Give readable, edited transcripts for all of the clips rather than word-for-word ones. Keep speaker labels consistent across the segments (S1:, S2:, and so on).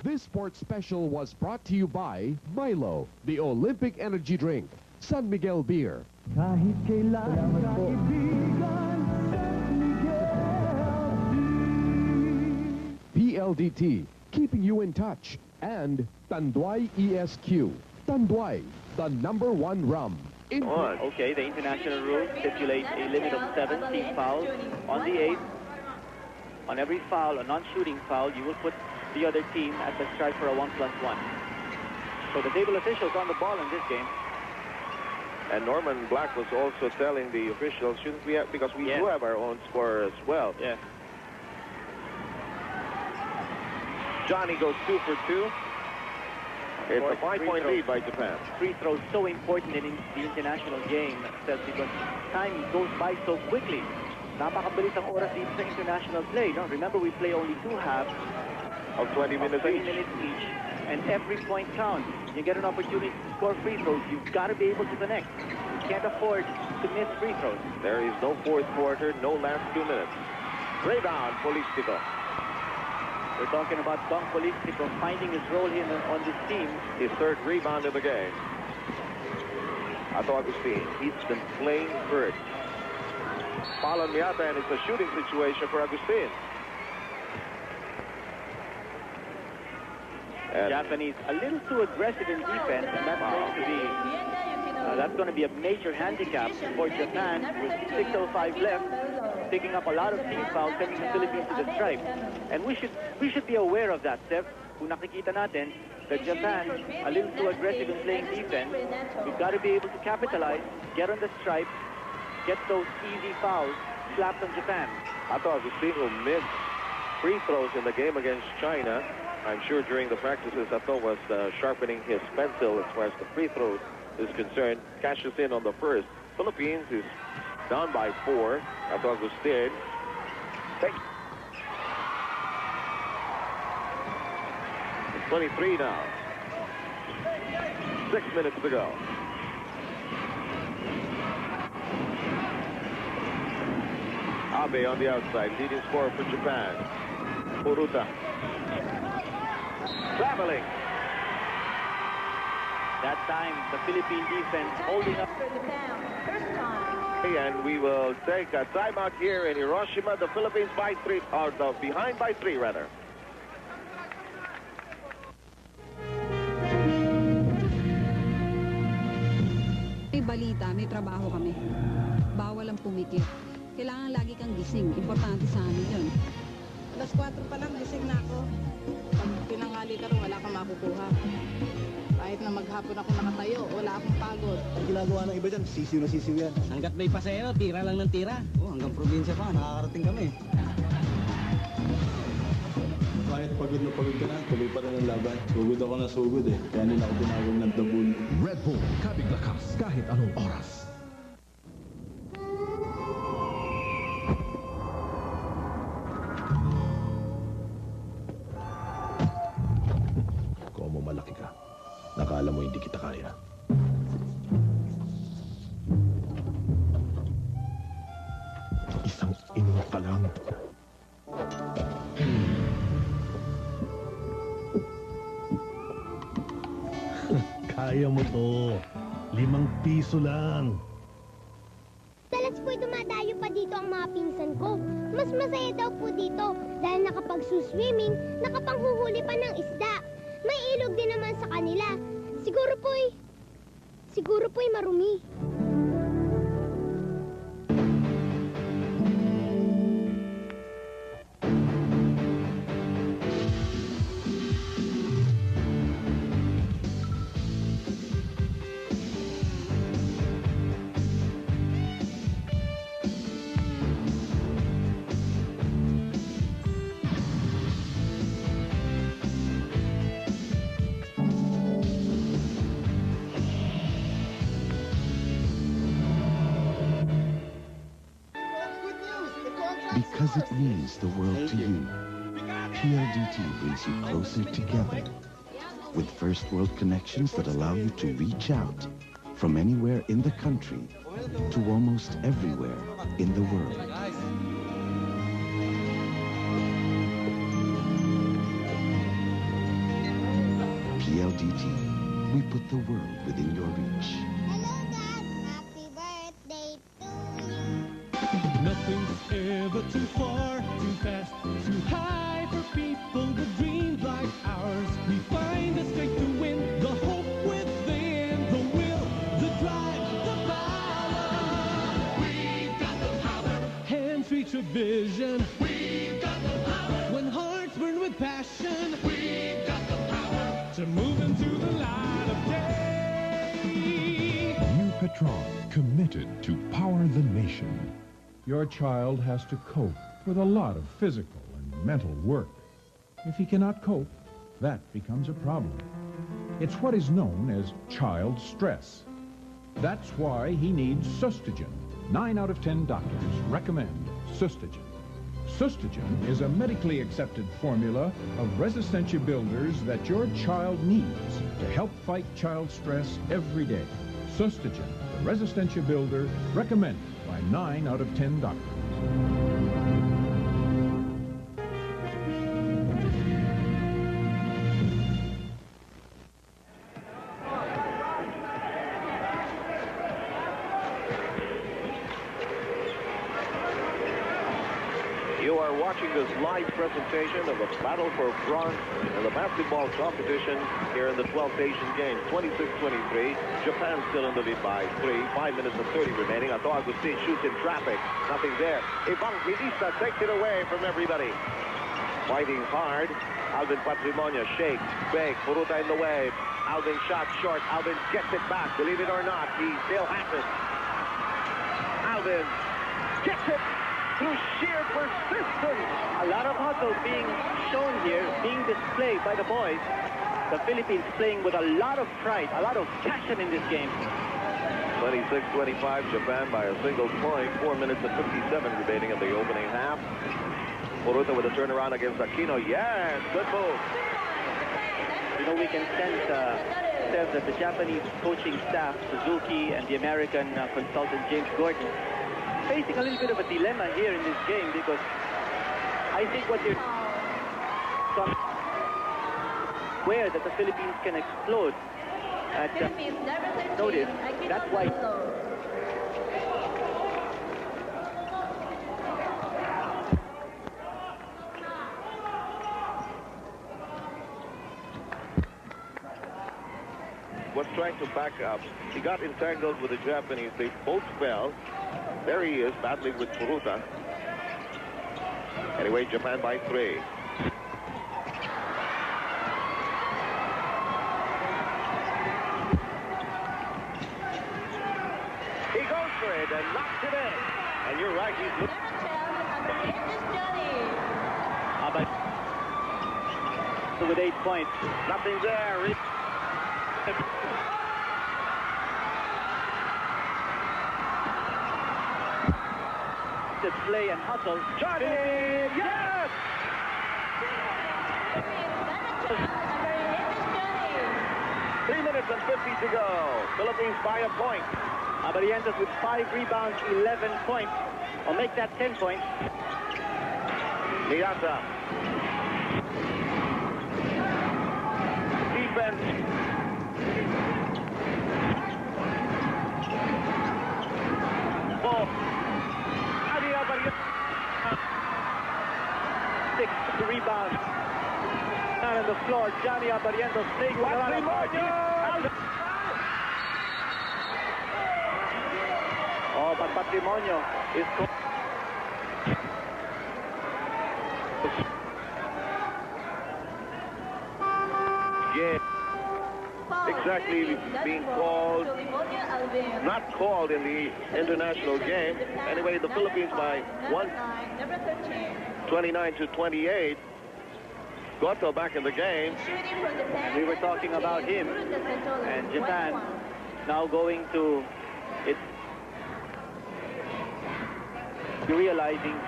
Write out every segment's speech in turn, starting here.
S1: This sports special was brought to you by Milo, the Olympic energy drink, San Miguel Beer,
S2: Kahit kailan kaibigan, San Miguel.
S1: PLDT, keeping you in touch, and Tanduay ESQ. Tanduay, the #1 rum.
S3: Okay, the international rules stipulate a limit of 7 team fouls. On the 8th, on every foul, a non-shooting foul, you will put the other team at the stripe for a 1+1. So the table officials on the ball in this game.
S4: And Norman Black was also telling the officials, shouldn't we have, because we do have our own scorer as well.
S3: Yeah.
S4: Johnny goes 2 for 2. It's a 5-point lead by Japan.
S3: Free throws so important in the international game, because time goes by so quickly. Napakabilis ang oras dito sa international play. No? Remember, we play only 2 halves
S4: of 20 minutes
S3: each, and every point counts. You get an opportunity to score free throws, you've got to be able to connect. You can't afford to miss free throws.
S4: There is no fourth quarter, no last 2 minutes. Rebound, Polistico.
S3: We're talking about Dong Polistico finding his role here on this team.
S4: His 3rd rebound of the game. Ato Agustin, he's been playing hurt. Foul on Miata, and it's a shooting situation for Agustin. And
S3: Japanese a little too aggressive in defense, and that's going to be a major handicap for Japan with 6:05 left, picking up a lot of team fouls, sending the Philippines to the stripe. And we should be aware of that, Steph. Kung nakikita natin that Japan a little too aggressive in playing defense, we've got to be able to capitalize, get on the stripe, get those easy fouls slapped on Japan.
S4: Ato Agustin, who missed free throws in the game against China. I'm sure during the practices, Ato was sharpening his pencil as far as the free throws is concerned. Cashes in on the first. Philippines is down by 4. Ato Agustin. It's 23 now. 6 minutes to go. Abe on the outside, leading scorer for Japan. Uruta. Traveling.
S3: That time, the Philippine defense holding up.
S4: And we will take a timeout here in Hiroshima. The Philippines by 3, or behind by 3 rather.
S5: May balita, may trabaho kami. Bawal ang pumikit. Kailangan lagi kang gising. Importante sa amin yun.
S6: Alas 4 pa lang, gising na ako. Pag pinangali ka rin, wala kang makukuha. Kahit na maghapon ako nakatayo, wala akong pagod.
S7: Ang ginagawa ng iba dyan, sisiw na sisiw yan.
S8: Hanggat may pasero, tira lang ng tira. Hanggang probinsya pa, nakakarating kami.
S7: Kahit pagod na pagod ka na, tuloy pa rin ang laban. Sugod ako na sugod eh. Kaya nila ako tinawag ng dabun.
S1: Red Bull, kabig lakas kahit anong oras. Como malaki ka. Nakala mo hindi kita kaya. Isang ino ka lang. Kaya mo to. 5 piso lang.
S9: Talas po'y dumadayo pa dito ang mga pinsan ko. Mas masaya daw po dito dahil nakapagsuswimming, nakapanghuhuli pa ng isda. May ilog din naman sa kanila. Siguro po'y marumi.
S10: Because it means the world to you. PLDT brings you closer together with first world connections that allow you to reach out from anywhere in the country to almost everywhere in the world. PLDT, we put the world within your reach.
S9: Hello, Dad. Happy birthday to you.
S2: Nothing's ever too far, too fast, too high for people with dreams like ours. We find the strength to win, the hope within, the will, the drive, the power. We've got the power. Hands reach a vision. We've got the power. When hearts burn with passion. We've got the power to move into the light of day.
S1: New Petron, committed to power the nation. Your child has to cope with a lot of physical and mental work. If he cannot cope, that becomes a problem. It's what is known as child stress. That's why he needs Sustagen. 9 out of 10 doctors recommend Sustagen. Sustagen is a medically accepted formula of Resistencia builders that your child needs to help fight child stress every day. Sustagen, the Resistencia builder, recommended by 9 out of 10 doctors.
S4: You are watching this live presentation of the battle for bronze in the basketball competition here in the 12th Asian Games. 26-23. Japan still in the lead by 3. 5 minutes and 30 remaining. Ato Agustin shoots in traffic. Nothing there. Evangelista takes it away from everybody. Fighting hard. Alvin Patrimonio shakes. Big. Puruta in the way. Alvin shot short. Alvin gets it back. Believe it or not, he still has it. Alvin gets it. Through sheer persistence.
S3: A lot of hustle being shown here, being displayed by the boys. The Philippines playing with a lot of pride, a lot of passion in this game.
S4: 26-25, Japan by a single point. 4 minutes and 57 remaining in the opening half. Puruta with a turnaround against Aquino. Yes, good move.
S3: You know, we can sense that the Japanese coaching staff, Suzuki, and the American consultant, James Gordon, facing a little bit of a dilemma here in this game, because I think what they're aware that the Philippines can explode at notice. That's why
S4: was trying to back up. He got entangled with the Japanese. They both fell. There he is, battling with Puruta. Anyway, Japan by 3. He goes for it and knocks it in. And you're right, he's looking.
S3: With 8 points.
S4: Nothing there.
S3: Play and hustle.
S4: Johnny! Yes! 3 minutes and 50 to go. Philippines by a point.
S3: Abarientos with 5 rebounds, 11 points. I'll make that 10 points.
S4: Niasa. Defense. Ball.
S3: 6 rebounds. Down on the floor, Johnny Abarientos takes Oh, but Patrimonio is
S4: exactly being called, not called in the international game. Anyway, the Philippines by 29-28. Goto back in the game.
S3: And we were talking about him. And Japan now going to it. Realizing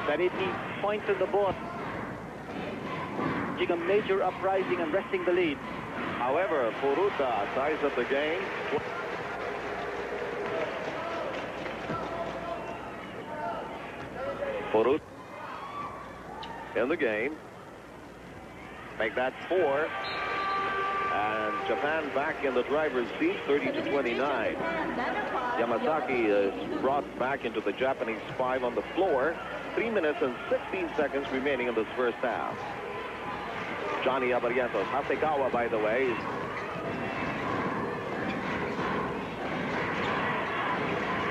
S3: that it needs points on the board. A major uprising and wresting the lead.
S4: However, Puruta ties up the game. Puruta in the game. Make that 4. And Japan back in the driver's seat, 30-29. Yamasaki is brought back into the Japanese 5 on the floor. 3 minutes and 16 seconds remaining in this first half. Johnny Abarientos, Hasegawa, by the way,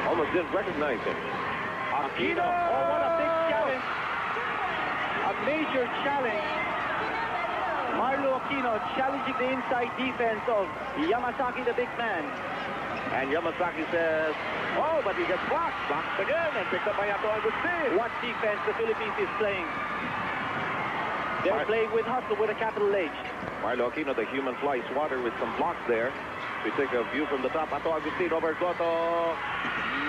S4: almost didn't recognize him.
S3: Quinito, oh, what a big challenge. A major challenge. Marlo Aquino challenging the inside defense of Yamasaki, the big man.
S4: And Yamasaki says, oh, but he gets blocked. Blocked again and picked up by Yato Agustin.
S3: What defense the Philippines is playing. They're playing with hustle with a capital H.
S4: Marlo Aquino, the human fly swatter, with some blocks there. We take a view from the top. Ato Agustin over Goto.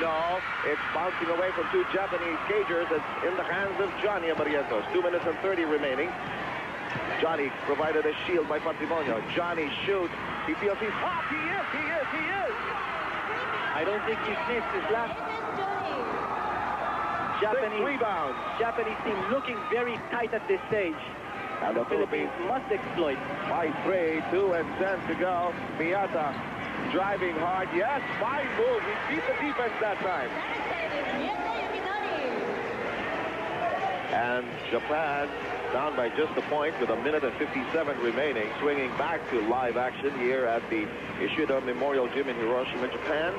S4: No, it's bouncing away from two Japanese cagers. It's in the hands of Johnny Abarientos. 2 minutes and 30 remaining. Johnny provided a shield by Patrimonio. Johnny shoots. He feels he's hot. He is.
S3: I don't think he's missed his last. Japanese team looking very tight at this stage.
S4: And the Philippines
S3: must exploit.
S4: By 3, 2 and 10 to go. Miyata driving hard. Yes, fine move. He beat the defense that time. And Japan down by just a point with 1 minute and 57 remaining. Swinging back to live action here at the Ishida Memorial Gym in Hiroshima, Japan.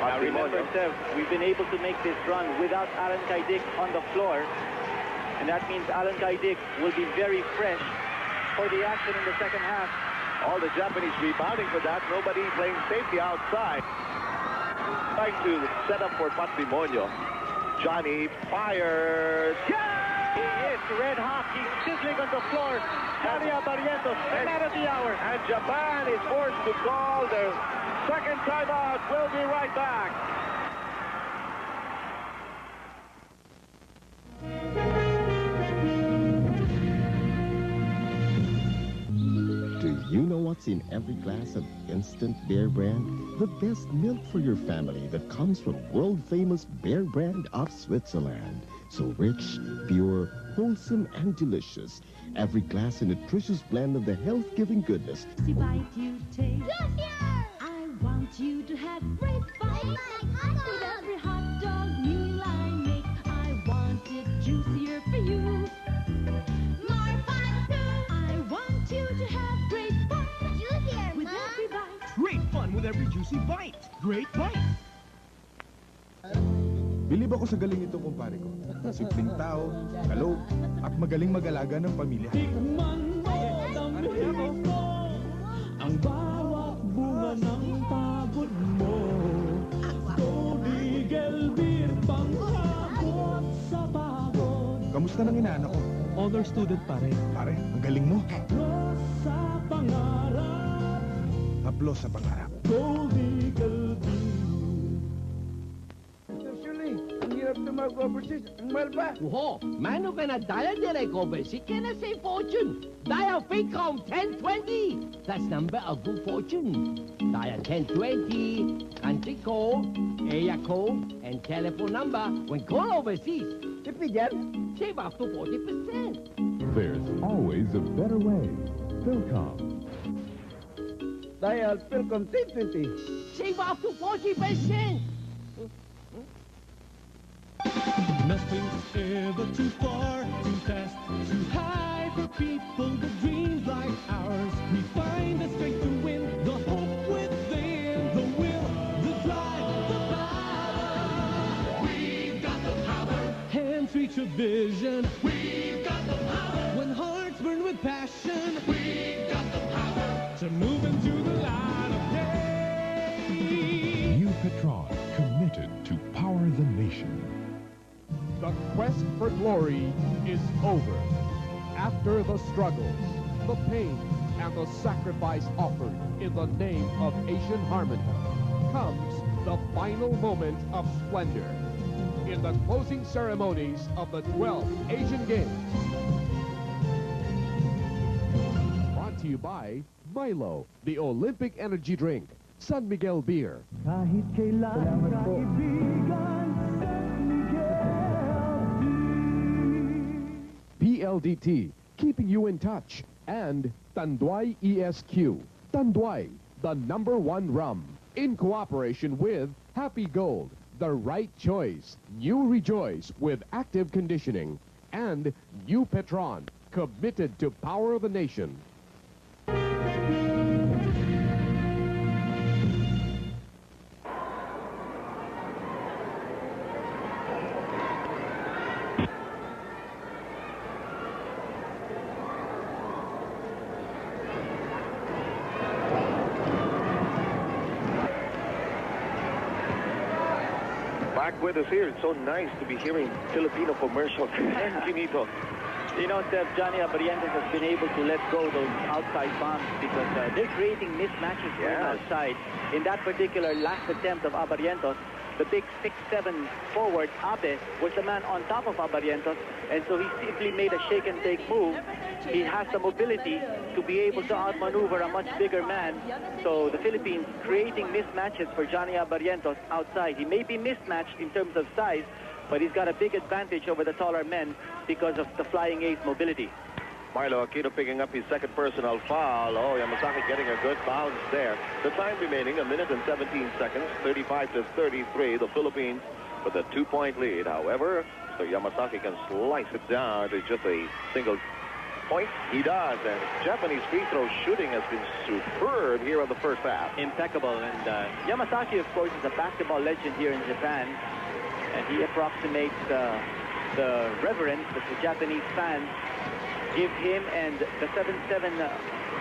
S3: Now remember, Sev, we've been able to make this run without Alan Kaidik on the floor. And that means Alan Kaidik will be very fresh for the action in the second half.
S4: All the Japanese rebounding for that. Nobody playing safety outside. Trying to set up for Patrimonio. Johnny fires.
S3: Yeah! He is red hot. He's sizzling on the floor. Johnny Abarientos, man of the hour.
S4: And Japan is forced to call their second timeout. We'll be right back.
S10: Do you know what's in every glass of instant Bear Brand? The best milk for your family that comes from world-famous Bear Brand of Switzerland. So rich, pure, wholesome, and delicious. Every glass a nutritious blend of the health-giving goodness.
S2: The bite you take. I want you to have great fun. With every hot dog meal I make, I want it juicier for you. More fun too. I want you to have great fun. Juicier, with every bite.
S11: Great fun with every juicy bite. Great bite.
S1: Bilib ako sa galing ito, kumpare ko. Simpleng tao, kalog, at magaling mag-alaga ng pamilya.
S2: Tikman mo, damhin mo, ang bawat bunga ng pagod mo. Tubigel beer, pangkabot sa pagod.
S1: Kamusta nang inaanak ko?
S11: Honor student pare.
S1: Pare, ang galing mo.
S2: Haplos sa pangarap.
S1: Haplos sa pangarap.
S2: Tubigel beer.
S12: Mag-overseas, ang mahal pa.
S13: Oho, mano ka na dial direct overseas, can I say fortune? Dial Ficom 1020. That's number of good fortune. Dial 1020, country code, area code, and telephone number when call overseas.
S12: Tipid yan?
S13: Save up to 40%.
S1: There's always a better way. Philcom.
S12: Dial Philcom 1020.
S13: Save up to 40%.
S2: Nothing's ever too far, too fast, too high for people with dreams like ours. We find the strength to win, the hope within, the will, the drive, the power. We've got the power. Hands reach a vision. We've got the power. When hearts burn with passion. We've got the power to move into the light of day.
S1: New Petron, committed to power the nation.
S14: The quest for glory is over. After the struggles, the pain, and the sacrifice offered in the name of Asian harmony, comes the final moment of splendor in the closing ceremonies of the 12th Asian Games. Brought to you by Milo, the Olympic energy drink, San Miguel Beer.
S2: Kahit kailan kaibigan,
S14: PLDT, keeping you in touch And Tanduay ESQ. Tanduay, the #1 rum. In cooperation with Happy Gold, the right choice. New Rejoice with active conditioning. And New Petron, committed to power the nation.
S4: Back with us here. It's so nice to be hearing Filipino commercials and Quinito.
S3: You know, Steph, Johnny Abarientos has been able to let go those outside bombs because they're creating mismatches going outside. In that particular last attempt of Abarientos, the big 6'7" forward, Abe, was the man on top of Abarientos, and so he simply made a shake-and-take move. He has the mobility to be able to outmaneuver a much bigger man. So the Philippines creating mismatches for Johnny Abarientos outside. He may be mismatched in terms of size, but he's got a big advantage over the taller men because of the flying ace mobility.
S4: Marlo Aquino picking up his second personal foul. Oh, Yamasaki getting a good bounce there. The time remaining, 1 minute and 17 seconds, 35-33. The Philippines with a 2-point lead. However, so Yamasaki can slice it down to just a single point. He does, and Japanese free throw shooting has been superb here in the first half.
S3: Impeccable, and Yamasaki, of course, is a basketball legend here in Japan, and he approximates the reverence that the Japanese fans give him and the 7'7"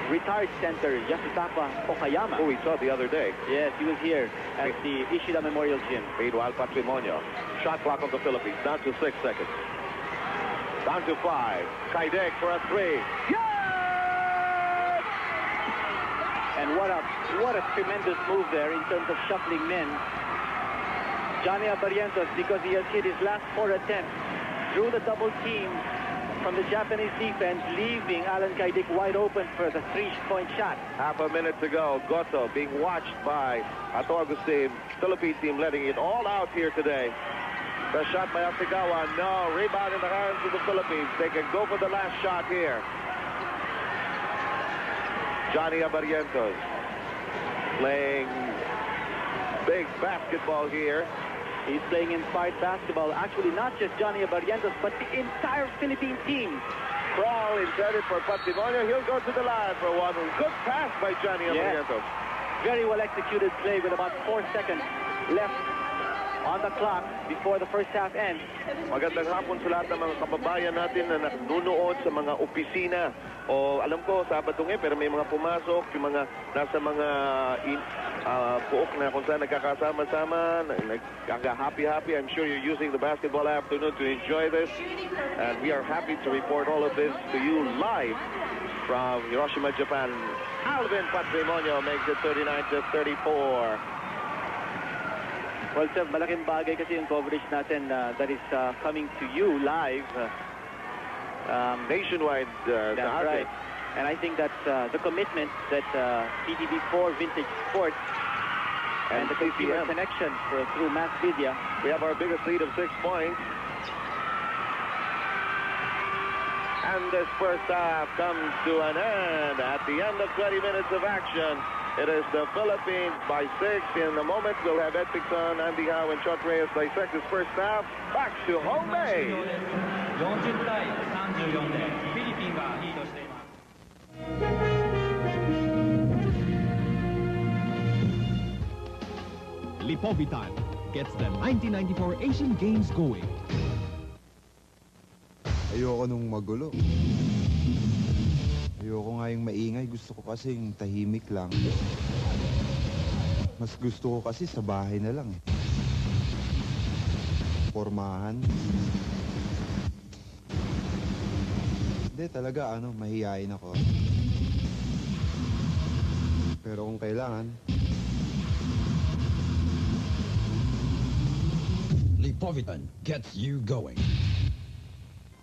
S3: retired center Yasutaka Okayama,
S4: who we saw the other day.
S3: Yes, he was here at the Ishida Memorial Gym.
S4: Meanwhile, Patrimonio. Shot clock of the Philippines down to 6 seconds. Down to 5. Kaidek for a 3. Yes!
S3: And what a tremendous move there in terms of shuffling men. Johnny Abarientos, because he has hit his last 4 attempts, drew the double team from the Japanese defense, leaving Alan Kaidek wide open for the 3-point shot.
S4: Half a minute to go. Goto being watched by Ato Agustin. Philippine team letting it all out here today. The shot by Asigawa. No. Rebound in the hands of the Philippines. They can go for the last shot here. Johnny Abarientos playing big basketball here.
S3: He's playing inspired basketball. Actually, not just Johnny Abarientos, but the entire Philippine team.
S4: Crawl intended for Patrimonio. He'll go to the line for one. Good pass by Johnny Abarientos.
S3: Very well executed play with about 4 seconds left on the clock before the first half ends.
S4: Magandang hapon sa lahat ng mga kababayan natin na nanunood sa mga opisina. O alam ko, Sabado pero may mga pumasok, yung mga nasa mga puok na kung saan nagkakasama-sama, nagkaka-happy-happy. I'm sure you're using the basketball afternoon to enjoy this. And we are happy to report all of this to you live from Hiroshima, Japan. Alvin Patrimonio makes it 39-34.
S3: Well, Sir, malaking bagay kasi yung coverage natin that is coming to you live.
S4: Nationwide.
S3: That's right. And I think that's the commitment that PTV4 Vintage Sports and the consumer connection through mass media.
S4: We have our biggest lead of 6 points. And this first half comes to an end at the end of 20 minutes of action. It is the Philippines by 6. In a moment, we'll have Ed Pixon, Andy Howe, and Chot Reyes dissect this first half. Back to home base.
S15: 40対34でフィリピンがリードしています。
S16: Lipovitan gets the 1994 Asian Games going.
S17: Ayoko nung magulo. Ayoko nga yung maingay. Gusto ko kasi yung tahimik lang. Mas gusto ko kasi sa bahay na lang eh. Pormahan. Hindi talaga mahihayin ako. Pero kung kailangan.
S16: Lipovitan gets you going.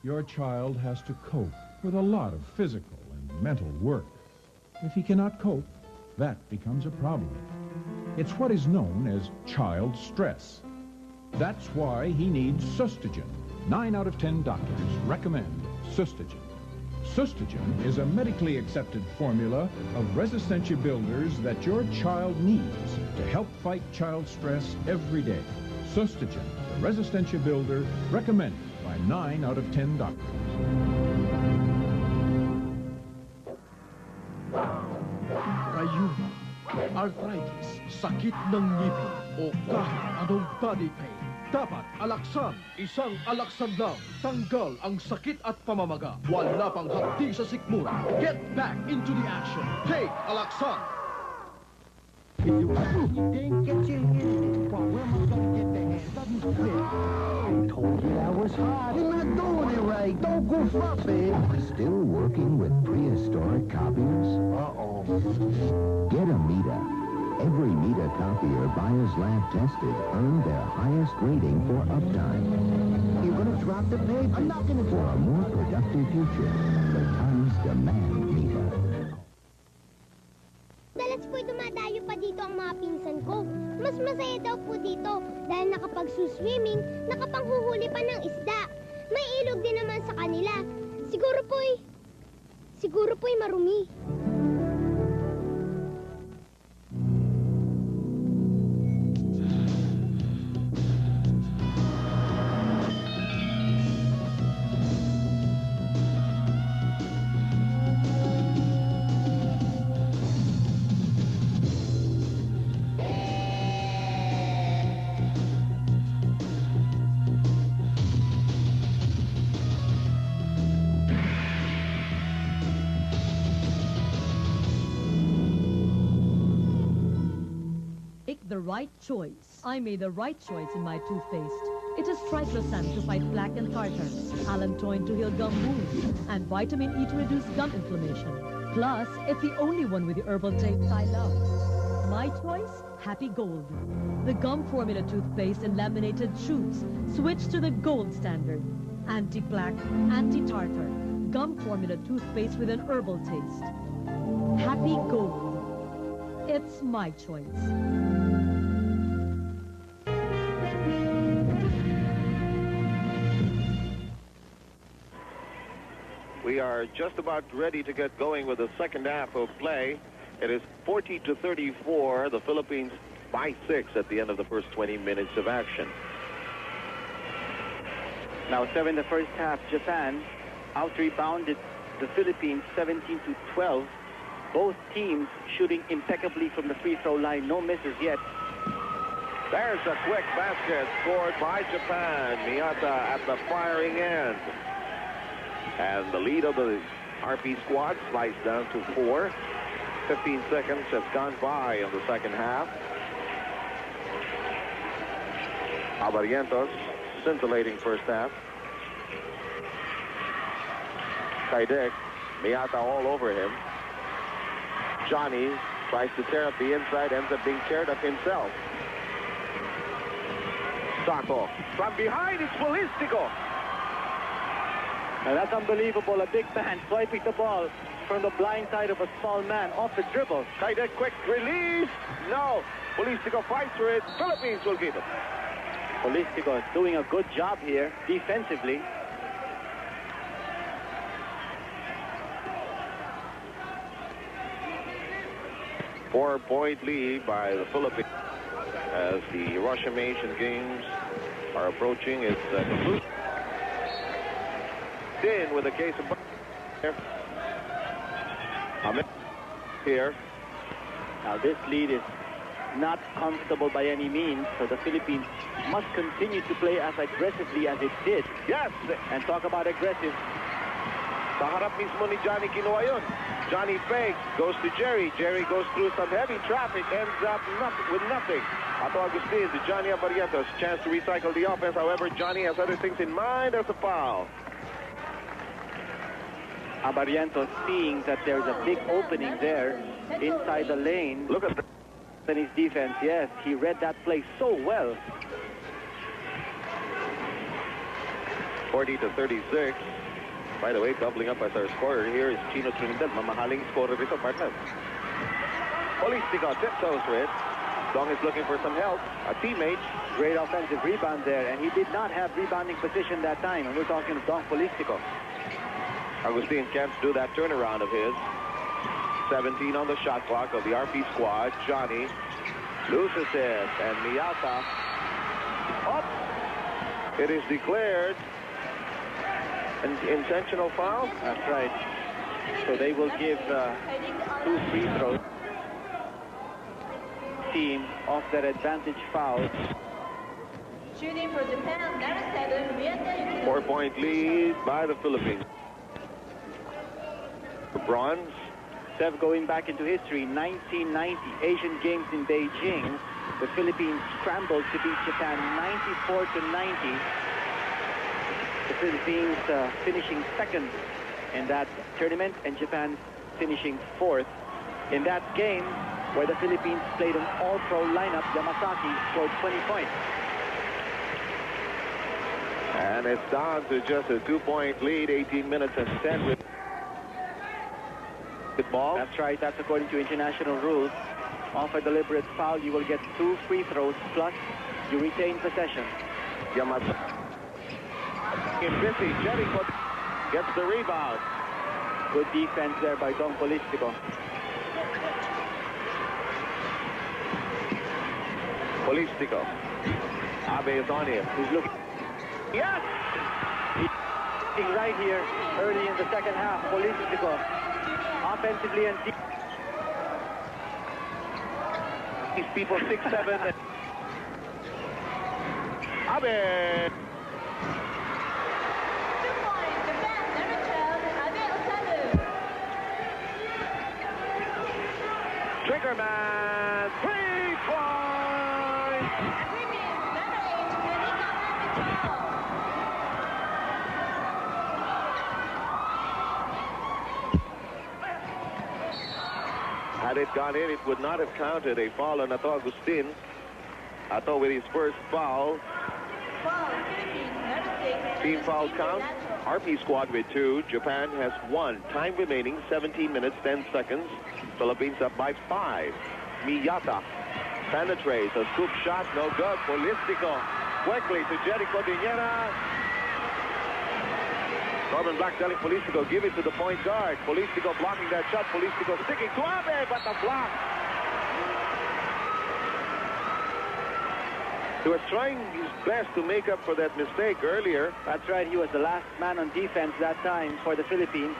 S1: Your child has to cope with a lot of physical and mental work. If he cannot cope, that becomes a problem. It's what is known as child stress. That's why he needs Sustagen. 9 out of 10 doctors recommend Sustagen. Sustagen is a medically accepted formula of resistencia builders that your child needs to help fight child stress every day. Sustagen, the resistencia builder, recommended by 9 out of 10 doctors.
S18: Rayuma, arthritis, sakit ng ngipin, o kahit anong body pain. Dapat alaksan, isang alaksan lang. Tanggal ang sakit at pamamaga. Wala pang hapdi sa sikmura. Get back into the action. Take alaksan.
S2: If you didn't get your hand, well, where am I going to get the hand? Doesn't fit. I told you that was hard. You're not doing it right. Don't goof up, eh?
S19: Still working with prehistoric copiers?
S2: Uh-oh.
S19: Get a Mita. Every Mita copier buyers lab tested earned their highest rating for uptime.
S2: You're going to drop the paper? I'm not going to
S19: For a more productive future, the times demand Mita.
S9: Dalas po'y dumadayo pa dito ang mga pinsan ko. Mas masaya daw po dito dahil nakapagsuswimming, nakapanghuhuli pa ng isda. May ilog din naman sa kanila. Siguro po'y marumi.
S20: The right choice. I made the right choice in my toothpaste. It is triclosan to fight plaque and tartar, allantoin to heal gum wounds, and vitamin E to reduce gum inflammation. Plus, it's the only one with the herbal taste I love. My choice? Happy Gold. The gum formula toothpaste in laminated tubes. Switch to the gold standard. Anti-plaque, anti-tartar. Gum formula toothpaste with an herbal taste. Happy Gold. It's my choice.
S4: We are just about ready to get going with the second half of play. It is 40-34. The Philippines by 6 at the end of the first 20 minutes of action.
S3: Now 7 the first half, Japan out-rebounded the Philippines 17-12. Both teams shooting impeccably from the free throw line. No misses yet.
S4: There's a quick basket scored by Japan. Miyata at the firing end. And the lead of the RP squad sliced down to 4. 15 seconds have gone by in the second half. Abarientos, scintillating first half. Kaidek, Miyata all over him. Johnny tries to tear up the inside, ends up being teared up himself. Sako, from behind, it's Polistico.
S3: Now that's unbelievable. A big man swiping the ball from the blind side of a small man off the dribble.
S4: Kaidek, quick release. No. Polistico fights for it. Philippines will get it.
S3: Polistico is doing a good job here defensively. Four-point
S4: lead by the Philippines as the Hiroshima Asian Games are approaching its conclusion. In with a case of here.
S3: Now this lead is not comfortable by any means, so the Philippines must continue to play as aggressively as it did.
S4: Yes!
S3: And talk about aggressive.
S4: Sa harap mismo ni Johnny kinuha yun. Johnny fakes, goes to Jerry. Jerry goes through some heavy traffic, ends up with nothing. Ato Agustin to Johnny Abarientos. Chance to recycle the offense. However, Johnny has other things in mind as a foul.
S3: Abarientos seeing that there's a big opening there inside the lane.
S4: Look at
S3: his defense. Yes, he read that play so well.
S4: 40-36. By the way, doubling up as our scorer here is Chino Trinidad. Mamahaling scorer rito, partner. Polistico tiptoes for it. Dong is looking for some help. A teammate.
S3: Great offensive rebound there, and he did not have rebounding position that time. And we're talking of Dong Polistico.
S4: Agustin can't do that turnaround of his. 17 on the shot clock of the RP squad. Johnny loses it, and Miyata up. It is declared an intentional foul.
S3: That's right. So they will give 2 free throws. Team off their advantage foul.
S21: Shooting for Japan, number 7,
S4: 4-point lead by the Philippines. For bronze.
S3: Steph, going back into history, 1990 Asian Games in Beijing, the Philippines scrambled to beat Japan 94-90. The Philippines finishing second in that tournament, and Japan finishing fourth. In that game, where the Philippines played an all-pro lineup, Yamasaki scored 20 points.
S4: And it's down to just a 2-point lead, 18 minutes and 10 with ball.
S3: That's right. That's according to international rules. Off a deliberate foul, you will get 2 free throws, plus you retain possession.
S4: Yamasaki in busy. Jericho gets the rebound.
S3: Good defense there by Dong Polistico.
S4: Polistico. Abe is on him.
S3: He's looking. Yes! He's right here early in the second half. Polistico. Offensively and deep.
S4: These people 6'7". Abe. Triggerman, 3 points. Had it gone in, it would not have counted a foul on Ato Agustin. Ato with his first foul. Team foul count. RP squad with 2. Japan has 1. Time remaining 17 minutes 10 seconds. Philippines up by 5. Miyata penetrates. A scoop shot, no good. Polistico quickly to Jericho Diñera. Norman Black telling Polistico, give it to the point guard. Polistico blocking that shot. Polistico sticking to Abe, but the block. He was trying his best to make up for that mistake earlier.
S3: That's right. He was the last man on defense that time for the Philippines.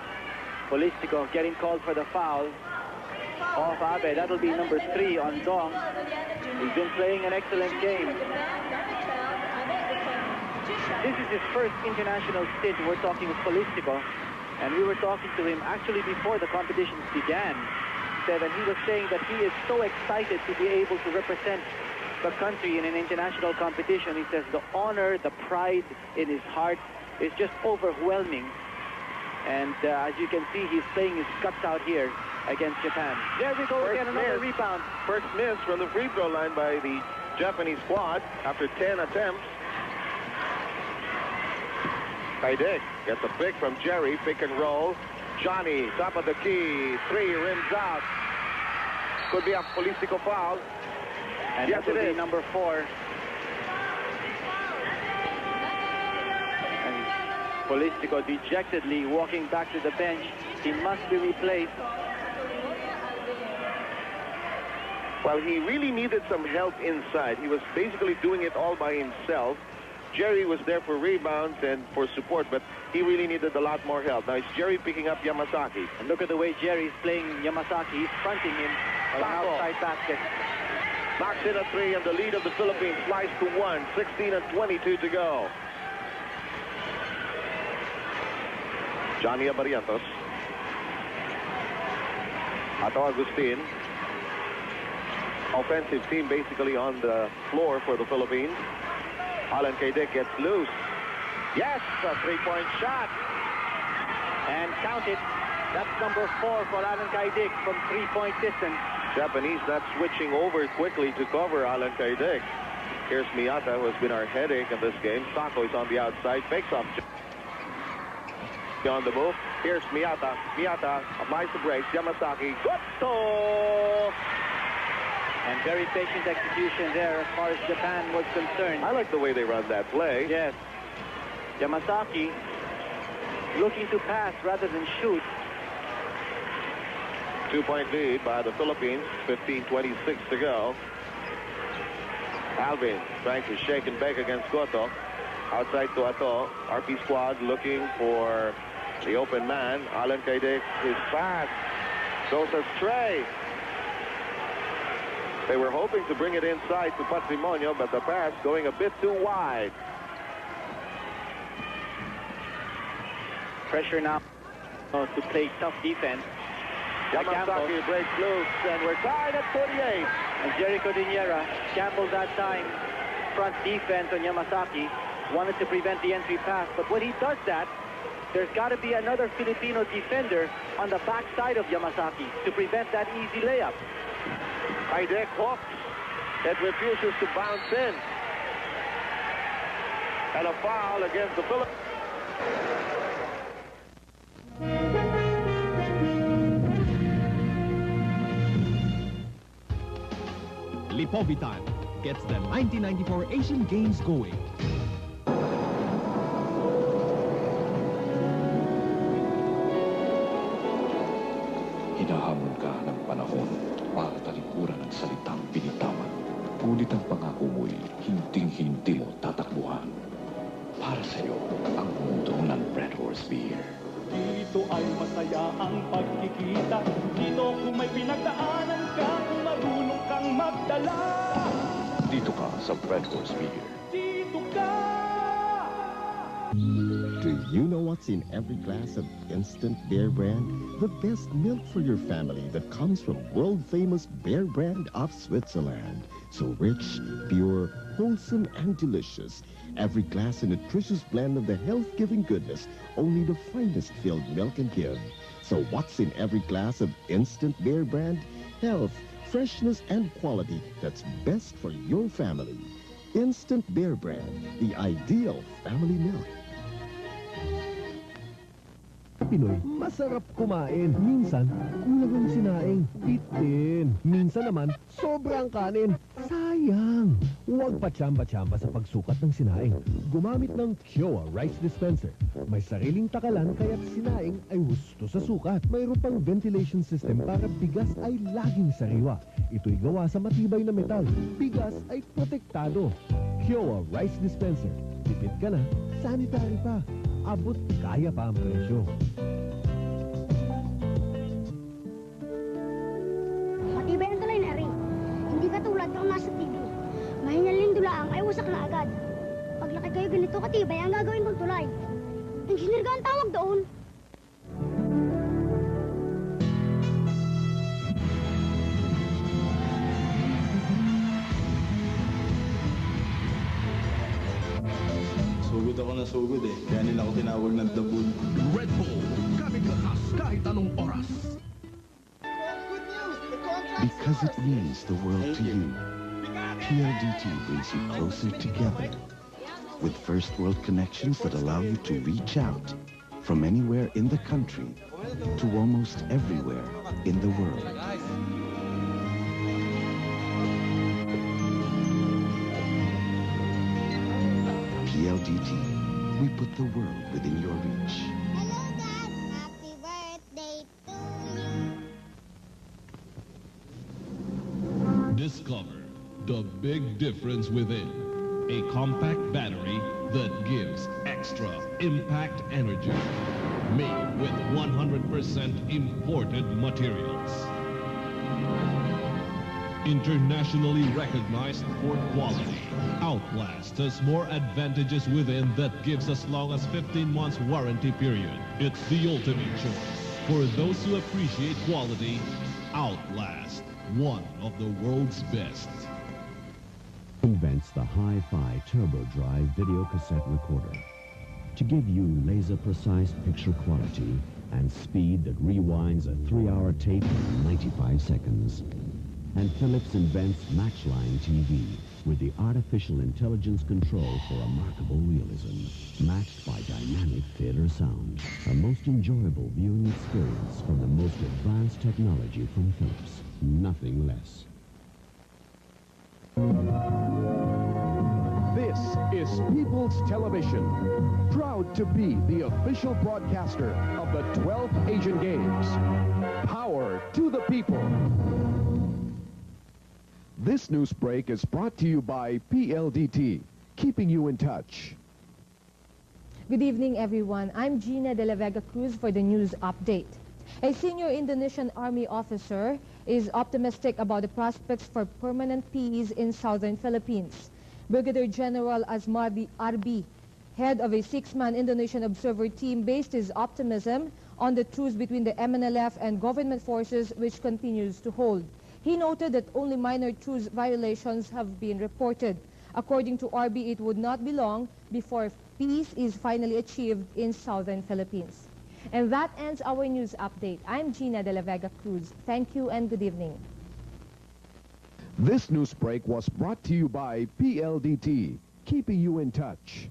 S3: Polistico getting called for the foul off Abe. That'll be number 3 on Dong. He's been playing an excellent game. This is his first international stint. We're talking with Polistico, and we were talking to him actually before the competitions began. He said that he was saying that he is so excited to be able to represent the country in an international competition. He says the honor, the pride in his heart is just overwhelming. And as you can see, he's playing his guts out here against Japan. There we go again, another rebound.
S4: First miss from the free throw line by the Japanese squad after 10 attempts. Kaidek gets a pick from Jerry, pick and roll. Johnny, top of the key, 3, rims out. Could be a Polistico foul.
S3: And yes, that will be number 4. And Polistico dejectedly walking back to the bench. He must be replaced.
S4: Well, he really needed some help inside. He was basically doing it all by himself. Jerry was there for rebounds and for support, but he really needed a lot more help. Now it's Jerry picking up Yamasaki.
S3: And look at the way Jerry's playing Yamasaki. He's fronting him on an outside basket.
S4: Knocks in a 3, and the lead of the Philippines sliced to 1. 16 and 22 to go. Johnny Abarientos. Ato Agustin. Offensive team basically on the floor for the Philippines. Alan Kaidek gets loose. Yes, a 3-point shot.
S3: And count it. That's number 4 for Alan Kaidek from 3-point distance.
S4: Japanese not switching over quickly to cover Alan Kaidek. Here's Miyata, who has been our headache in this game. Sako is on the outside, fakes off. On the move. Here's Miyata. Miyata applies the brakes. Yamasaki. Gusto!
S3: And very patient execution there as far as Japan was concerned.
S4: I like the way they run that play.
S3: Yes. Yamasaki looking to pass rather than shoot.
S4: 2-point lead by the Philippines, 15:26 to go. Alvin trying to shake and bake against Goto. Outside to Ato. RP squad looking for the open man. Alan Kaidek, his pass goes astray. They were hoping to bring it inside to Patrimonio, but the pass going a bit too wide.
S3: Pressure now to play tough defense.
S4: Yamasaki breaks loose, and we're tied at 48.
S3: And Jericho Diniera, Campbell that time, front defense on Yamasaki, wanted to prevent the entry pass. But when he does that, there's got to be another Filipino defender on the backside of Yamasaki to prevent that easy layup.
S4: Kaidek hooks. It refuses to bounce in. And a foul against the Philippines.
S16: Lipovitan gets the 1994 Asian Games going.
S5: Hinahamon ka ng panahon para talikuran ang salitang binitawan. Ngunit ang pangako mo'y hinding-hindi mo tatakbuhan. Para sa'yo, ang mundo ng Red Horse Beer.
S2: Dito ay masaya ang pagkikita. Dito kung may pinagdaanan ka, kung marunong kang magdala.
S5: Dito ka sa Red Horse Beer.
S2: Dito ka!
S10: Do you know what's in every glass of Instant Bear Brand? The best milk for your family that comes from world-famous Bear Brand of Switzerland. So rich, pure, wholesome, and delicious. Every glass a nutritious blend of the health-giving goodness only the finest filled milk can give. So what's in every glass of Instant Bear Brand? Health, freshness, and quality that's best for your family. Instant Bear Brand, the ideal family milk.
S18: Pinoy, masarap kumain. Minsan, kulang ang sinaing. Bitin. Minsan naman, sobrang kanin. Sayang. Huwag pa-tsamba-tsamba sa pagsukat ng sinaing. Gumamit ng Kiowa Rice Dispenser. May sariling takalan kaya't sinaing ay husto sa sukat. Mayroon pang ventilation system para bigas ay laging sariwa. Ito'y gawa sa matibay na metal. Bigas ay protektado. Kiowa Rice Dispenser. Tipid ka na, sanitary pa. Abot kaya pa ang presyo.
S9: Matibay ang tulay na rin. Hindi katulad ng nasa TV. Mahinalin dulaang ay wasak na agad. Paglaki kayo ganito katibay ang gagawin kong tulay. Engineer ka ang tawag doon.
S7: Sugod ako na sugod eh. Kaya nila ako tinawag ng dabun.
S18: Red Bull, kaming lakas kahit anong oras.
S10: Because it means the world to you. PLDT brings you closer together. With first world connections that allow you to reach out from anywhere in the country to almost everywhere in the world. PLDT, we put the world within your reach.
S9: Hello, Dad. Happy birthday to you.
S14: Discover the big difference within. A compact battery that gives extra impact energy. Made with 100% imported materials. Internationally recognized for quality. Outlast has more advantages within that gives as long as 15 months warranty period. It's the ultimate choice. For those who appreciate quality, Outlast, one of the world's best.
S22: Invents the Hi-Fi Turbo Drive video cassette recorder to give you laser-precise picture quality and speed that rewinds a 3-hour tape in 95 seconds. And Philips invents Matchline TV with the artificial intelligence control for remarkable realism, matched by dynamic theater sound. A most enjoyable viewing experience from the most advanced technology from Philips. Nothing less.
S18: This
S14: is People's Television, proud to be the official broadcaster of the 12th Asian Games. Power to the people. This news break is brought to you by PLDT, keeping you in touch.
S6: Good evening, everyone. I'm Gina de la Vega Cruz for the news update. A senior Indonesian Army officer is optimistic about the prospects for permanent peace in southern Philippines. Brigadier General Asmardi Arbi, head of a 6-man Indonesian observer team, based his optimism on the truce between the MNLF and government forces, which continues to hold. He noted that only minor truce violations have been reported. According to Arbi, it would not be long before peace is finally achieved in southern Philippines. And that ends our news update. I'm Gina de la Vega Cruz. Thank you and good evening.
S14: This news break was brought to you by PLDT, keeping you in touch.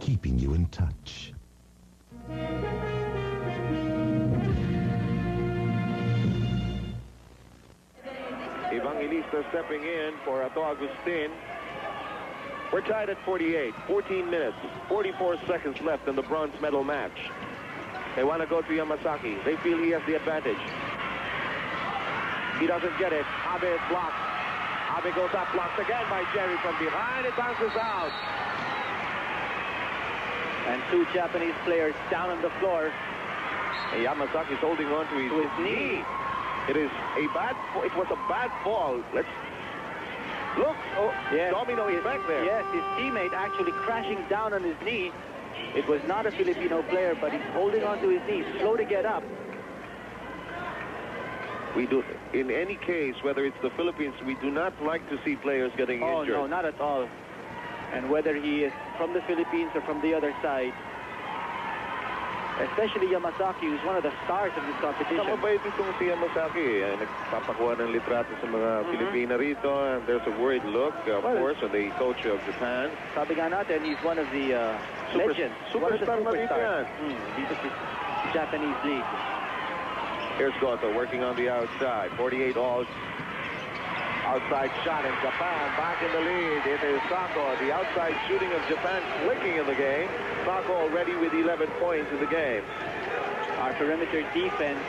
S10: Keeping you in touch.
S4: Evangelista stepping in for Ato Agustin. We're tied at 48, 14 minutes, 44 seconds left in the bronze medal match. They want to go to Yamasaki. They feel he has the advantage. He doesn't get it. Abe is blocked. Abe goes up, blocked again by Jerry from behind. It bounces out.
S3: And 2 Japanese players down on the floor.
S4: And Yamasaki's holding on to his knee. It was a bad fall. Let's look. Oh, yes. Domino effect there.
S3: Yes, his teammate actually crashing down on his knee. It was not a Filipino player, but he's holding on to his knee, slow to get up.
S4: We do, in any case, whether it's the Philippines, we do not like to see players getting injured.
S3: Oh, no, not at all. And whether he is from the Philippines or from the other side, especially Yamasaki, who's one of the stars of this competition.
S4: Mabait itong si Yamasaki. Nagpapakuha ng litrato sa mga Pilipina rito, and there's a worried look, of course, of the coach of Japan.
S3: Sabi nga natin, he's one of the legends.
S4: Superstar na dito yan.
S3: Dito sa Japanese league.
S4: Here's Goto working on the outside. 48 all. Outside shot in Japan, back in the lead. It is Sako, the outside shooting of Japan clicking in the game. Sako already with 11 points in the game.
S3: Our perimeter defense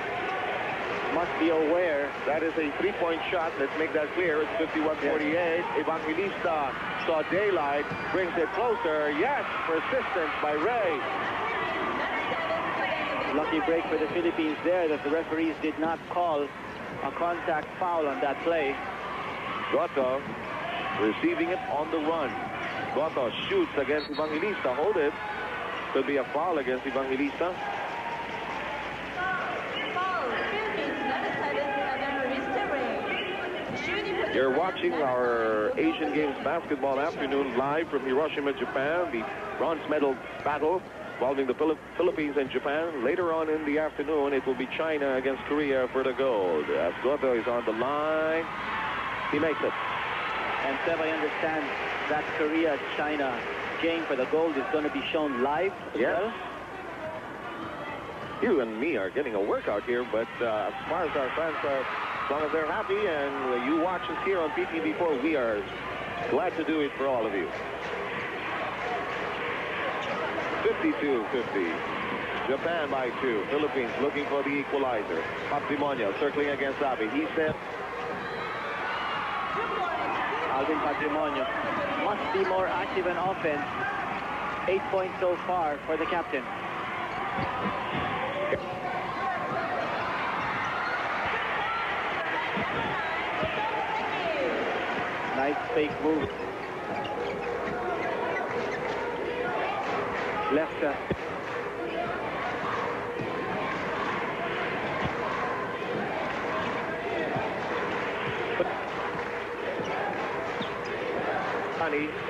S3: must be aware.
S4: That is a 3-point shot. Let's make that clear. It's 51-48. Yes. Evangelista saw daylight, brings it closer. Yes, persistence by Ray.
S3: Lucky break for the Philippines there that the referees did not call a contact foul on that play.
S4: Goto receiving it on the run. Goto shoots against Evangelista. Hold it. Could be a foul against Evangelista. You're watching our Asian Games basketball afternoon live from Hiroshima, Japan. The bronze medal battle involving the Philippines and Japan. Later on in the afternoon, it will be China against Korea for the gold. As Goto is on the line, he makes it.
S3: And Seb, I understand that Korea-China game for the gold is going to be shown live as well.
S4: You and me are getting a workout here, but as far as our fans are, as long as they're happy and you watch us here on PTV4, we are glad to do it for all of you. 52-50. Japan by 2. Philippines looking for the equalizer. Patrimonio circling against Abe. He said,
S3: Alvin Patrimonio must be more active in offense. 8 points so far for the captain. Nice fake move. left.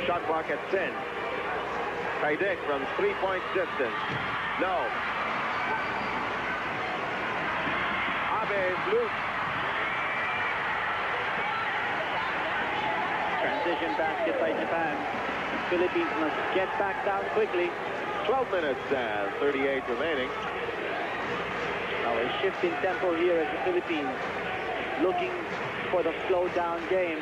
S4: Shot clock at 10. Kaidek from 3-point distance. No. Abe is loose.
S3: Transition basket by Japan. Philippines must get back down quickly.
S4: 12 minutes and 38 remaining.
S3: Now a shift in tempo here as the Philippines looking for the slow down game.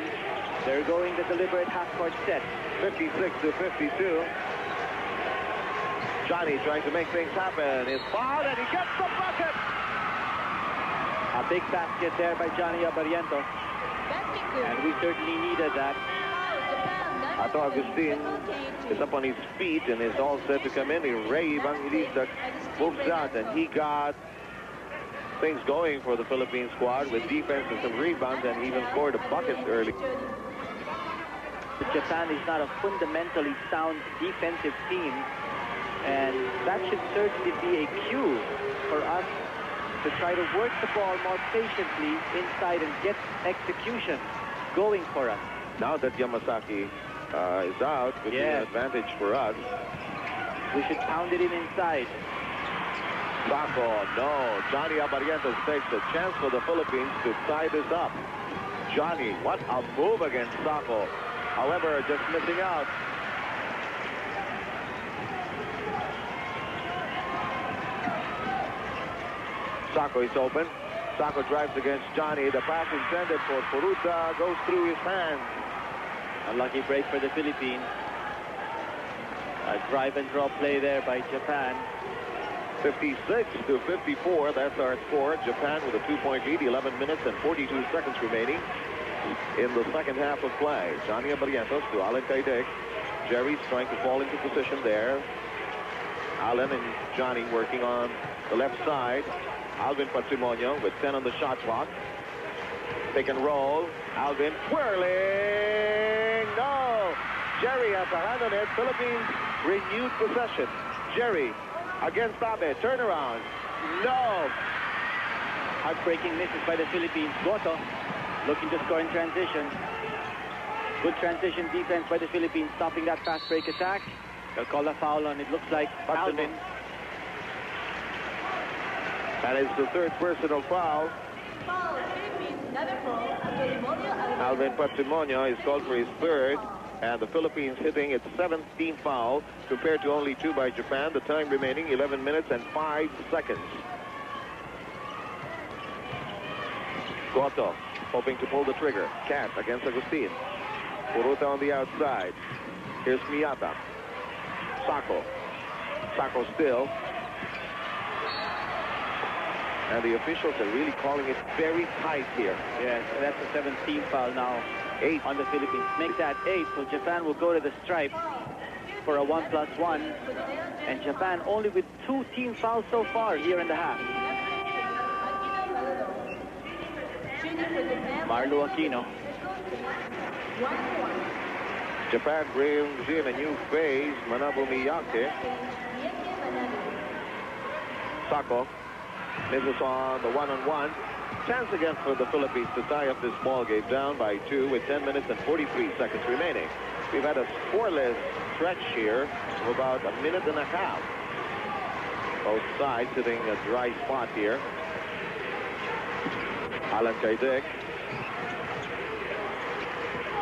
S3: They're going the deliberate half-court set.
S4: 56 to 52. Johnny trying to make things happen. Is fouled and he gets the bucket.
S3: A big basket there by Johnny Abariento. And we certainly needed that.
S4: Ato Agustin is up on his feet and is all set to come in. Ray Evangelista moves out and he got things going for the Philippine squad with defense and some rebounds and even scored a bucket early.
S3: Japan is not a fundamentally sound defensive team, and that should certainly be a cue for us to try to work the ball more patiently inside and get execution going for us.
S4: Now that Yamasaki is out, could be an advantage for us.
S3: We should pound it in inside.
S4: Sako, no. Johnny Abarientos takes a chance for the Philippines to tie this up. Johnny, what a move against Sako. However, just missing out. Sako is open. Sako drives against Johnny. The pass intended for Puruta goes through his hands.
S3: Unlucky break for the Philippines. A drive and draw play there by Japan.
S4: 56 to 54. That's our score. Japan with a 2-point lead. 11 minutes and 42 seconds remaining in the second half of play. Johnny Abarientos to Alan Kaidek. Jerry's trying to fall into position there. Alan and Johnny working on the left side. Alvin Patrimonio with 10 on the shot clock. Pick and roll. Alvin twirling. No. Jerry has a hand on it. Philippines renewed possession. Jerry against Abe. Turnaround. No.
S3: Heartbreaking misses by the Philippines. Goto looking to score in transition. Good transition defense by the Philippines, stopping that fast break attack. They'll call a foul on, it looks like, Alvin.
S4: That is the third personal foul. Alvin Patrimonio is called for his third, and the Philippines hitting its 17th foul compared to only 2 by Japan. The time remaining 11 minutes and 5 seconds. Goto hoping to pull the trigger. Cat against Agustin. Puruta on the outside. Here's Miyata. Sako. Sako still. And the officials are really calling it very tight here.
S3: Yes, that's the 17th foul now.
S4: 8
S3: on the Philippines. Make that 8, so Japan will go to the stripe for a 1+1. And Japan only with 2 team fouls so far here in the half. Marlo Aquino.
S4: Japan brings in a new phase. Manabu Miyake. Sako misses on the one-on-one. Chance again for the Philippines to tie up this ball game down by 2 with 10 minutes and 43 seconds remaining. We've had a scoreless stretch here of about a minute and a half. Both sides hitting a dry spot here. Alan Kaidek.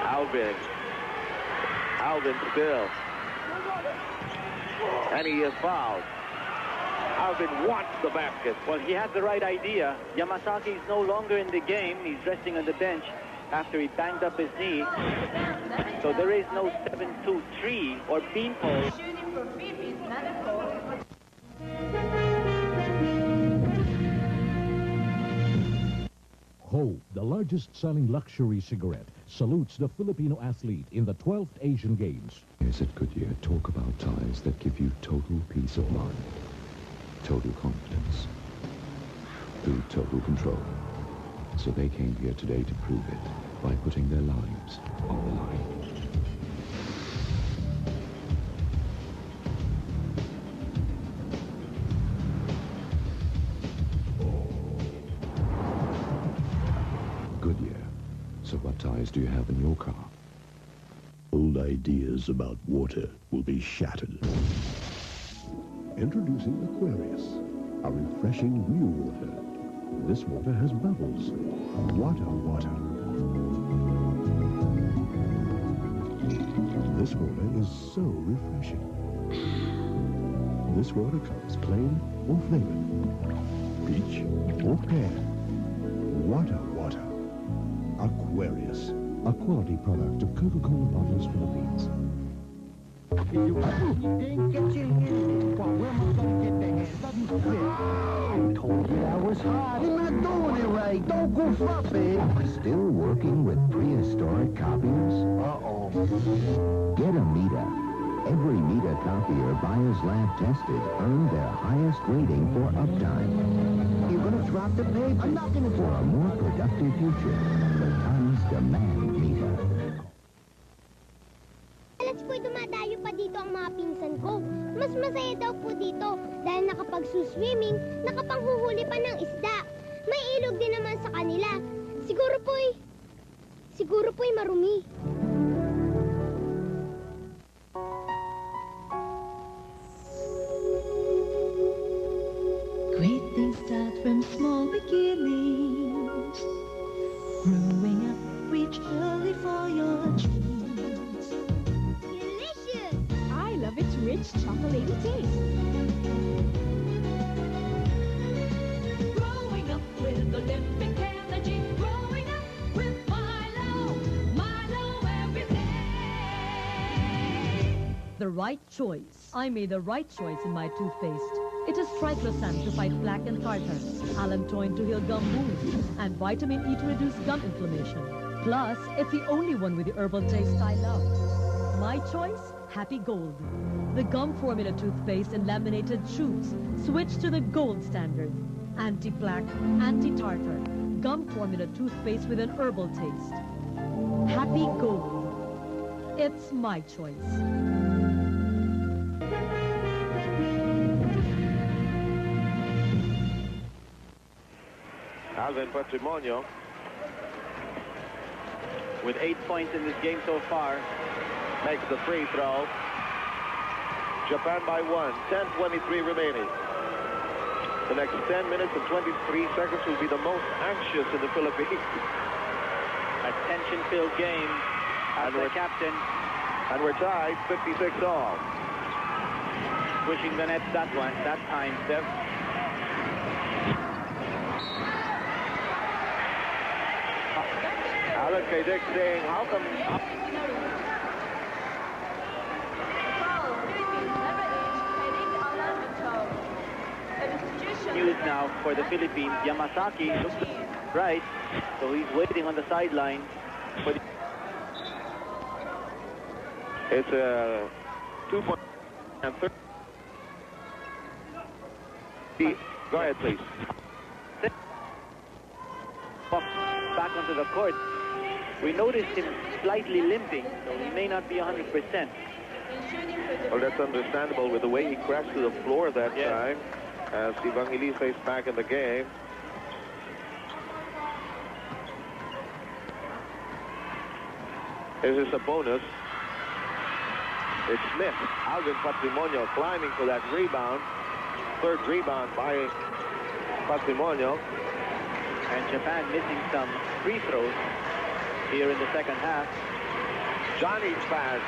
S4: Alvin still. And he is fouled. Alvin wants the basket.
S3: Well, he had the right idea. Yamasaki is no longer in the game. He's resting on the bench after he banged up his knee. So there is no 7-2-3 or beanpole.
S8: Hope, the largest selling luxury cigarette, salutes the Filipino athlete in the 12th Asian Games.
S5: Yes, at Goodyear, talk about tires that give you total peace of mind, total confidence, through total control. So they came here today to prove it by putting their lives on the line.
S11: What tires do you have in your car?
S12: Old ideas about water will be shattered. Introducing Aquarius, a refreshing new water. This water has bubbles. Water. This water is so refreshing. This water comes plain or flavored, peach or pear. Water. Aquarius,
S8: a quality product of Coca-Cola Bottles Philippines.
S19: I told you that was hot. You're not doing it right. Don't goof up, eh? Still working with prehistoric copiers? Uh-oh. Get a Mita. Every Mita copier buyers lab tested earned their highest rating for uptime. You're going to drop the paper. I'm not going to. For a more productive future, the times demand Mita.
S9: Alas po'y dumadayo pa dito ang mga pinsan ko. Mas masaya daw po dito dahil nakapagsuswimming, nakapanghuhuli pa ng isda. May ilog din naman sa kanila. Siguro po'y marumi.
S2: Great things start from small beginnings. Growing up, reach early for your dreams.
S9: Delicious!
S23: I love its rich chocolatey taste.
S2: Growing up with Olympic energy. Growing up with Milo. Milo every day.
S20: The right choice. I made the right choice in my toothpaste. It is triclosan to fight plaque and tartar, allantoin to heal gum wounds, and vitamin E to reduce gum inflammation. Plus, it's the only one with the herbal taste I love. My choice? Happy Gold. The gum formula toothpaste in laminated tubes. Switch to the gold standard. Anti-plaque, anti-tartar. Gum formula toothpaste with an herbal taste. Happy Gold. It's my choice.
S4: Alvin Patrimonio
S3: with 8 points in this game so far.
S4: Makes the free throw. Japan by 1. 10:23 remaining. The next 10 minutes and 23 seconds will be the most anxious in the Philippines.
S3: A tension-filled game as the captain.
S4: And we're tied 56 all.
S3: Pushing the net that time, Steph.
S4: Alan Kaydick saying, how come...
S3: News now for the Philippines. Yamasaki looks right, so he's waiting on the sideline.
S4: It's a 2-point and 30. Go ahead, please.
S3: Back onto the court. We noticed him slightly limping, so he may not be 100%.
S4: Well, that's understandable with the way he crashed to the floor that time. As Evangelista is back in the game. This is a bonus. It's Smith. Alvin Patrimonio climbing for that rebound. Third rebound by Patrimonio.
S3: And Japan missing some free throws here in the second half.
S4: Johnny's pass,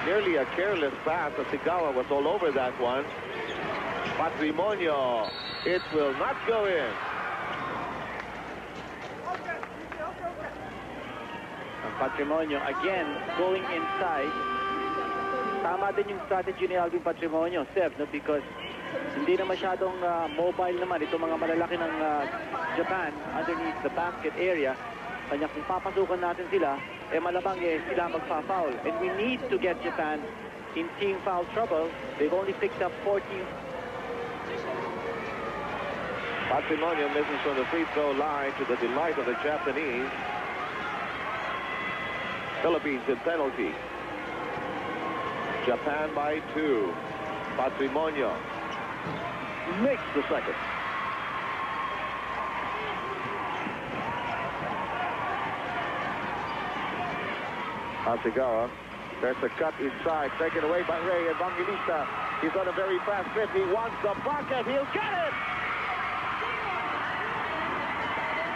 S4: nearly a careless pass. Asigawa was all over that one. Patrimonio, it will not go in.
S3: And Patrimonio again going inside. Tama din yung strategy ni Alvin Patrimonio, Steph, no? Because hindi na masyadong mobile naman itong mga malalaki ng Japan underneath the basket area. Kanya kung papasukan natin sila, malamang sila magpa-foul. And we need to get Japan in team foul trouble. They've only picked up 14.
S4: Patrimonio misses from the free throw line to the delight of the Japanese. Philippines in penalty. Japan by 2. Patrimonio makes the second. Hasegawa. There's a cut inside, taken away by Ray Evangelista. He's on a very fast trip. He wants the bucket. He'll get it!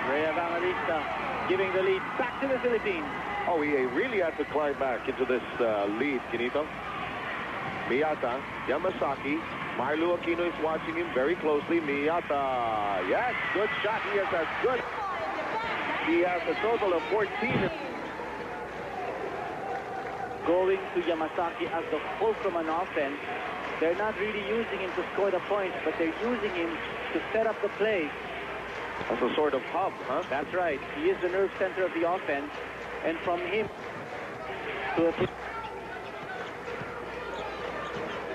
S3: Ray Evangelista giving the lead back to the Philippines.
S4: Oh, he really had to climb back into this lead, Quinito. Miyata, Yamasaki. Marlo Aquino is watching him very closely. Miyata, yes, good shot. He has as good. He has a total of 14.
S3: Going to Yamasaki as the fulcrum on offense. They're not really using him to score the points, but they're using him to set up the play.
S4: As a sort of hub, huh?
S3: That's right. He is the nerve center of the offense. And from him to a...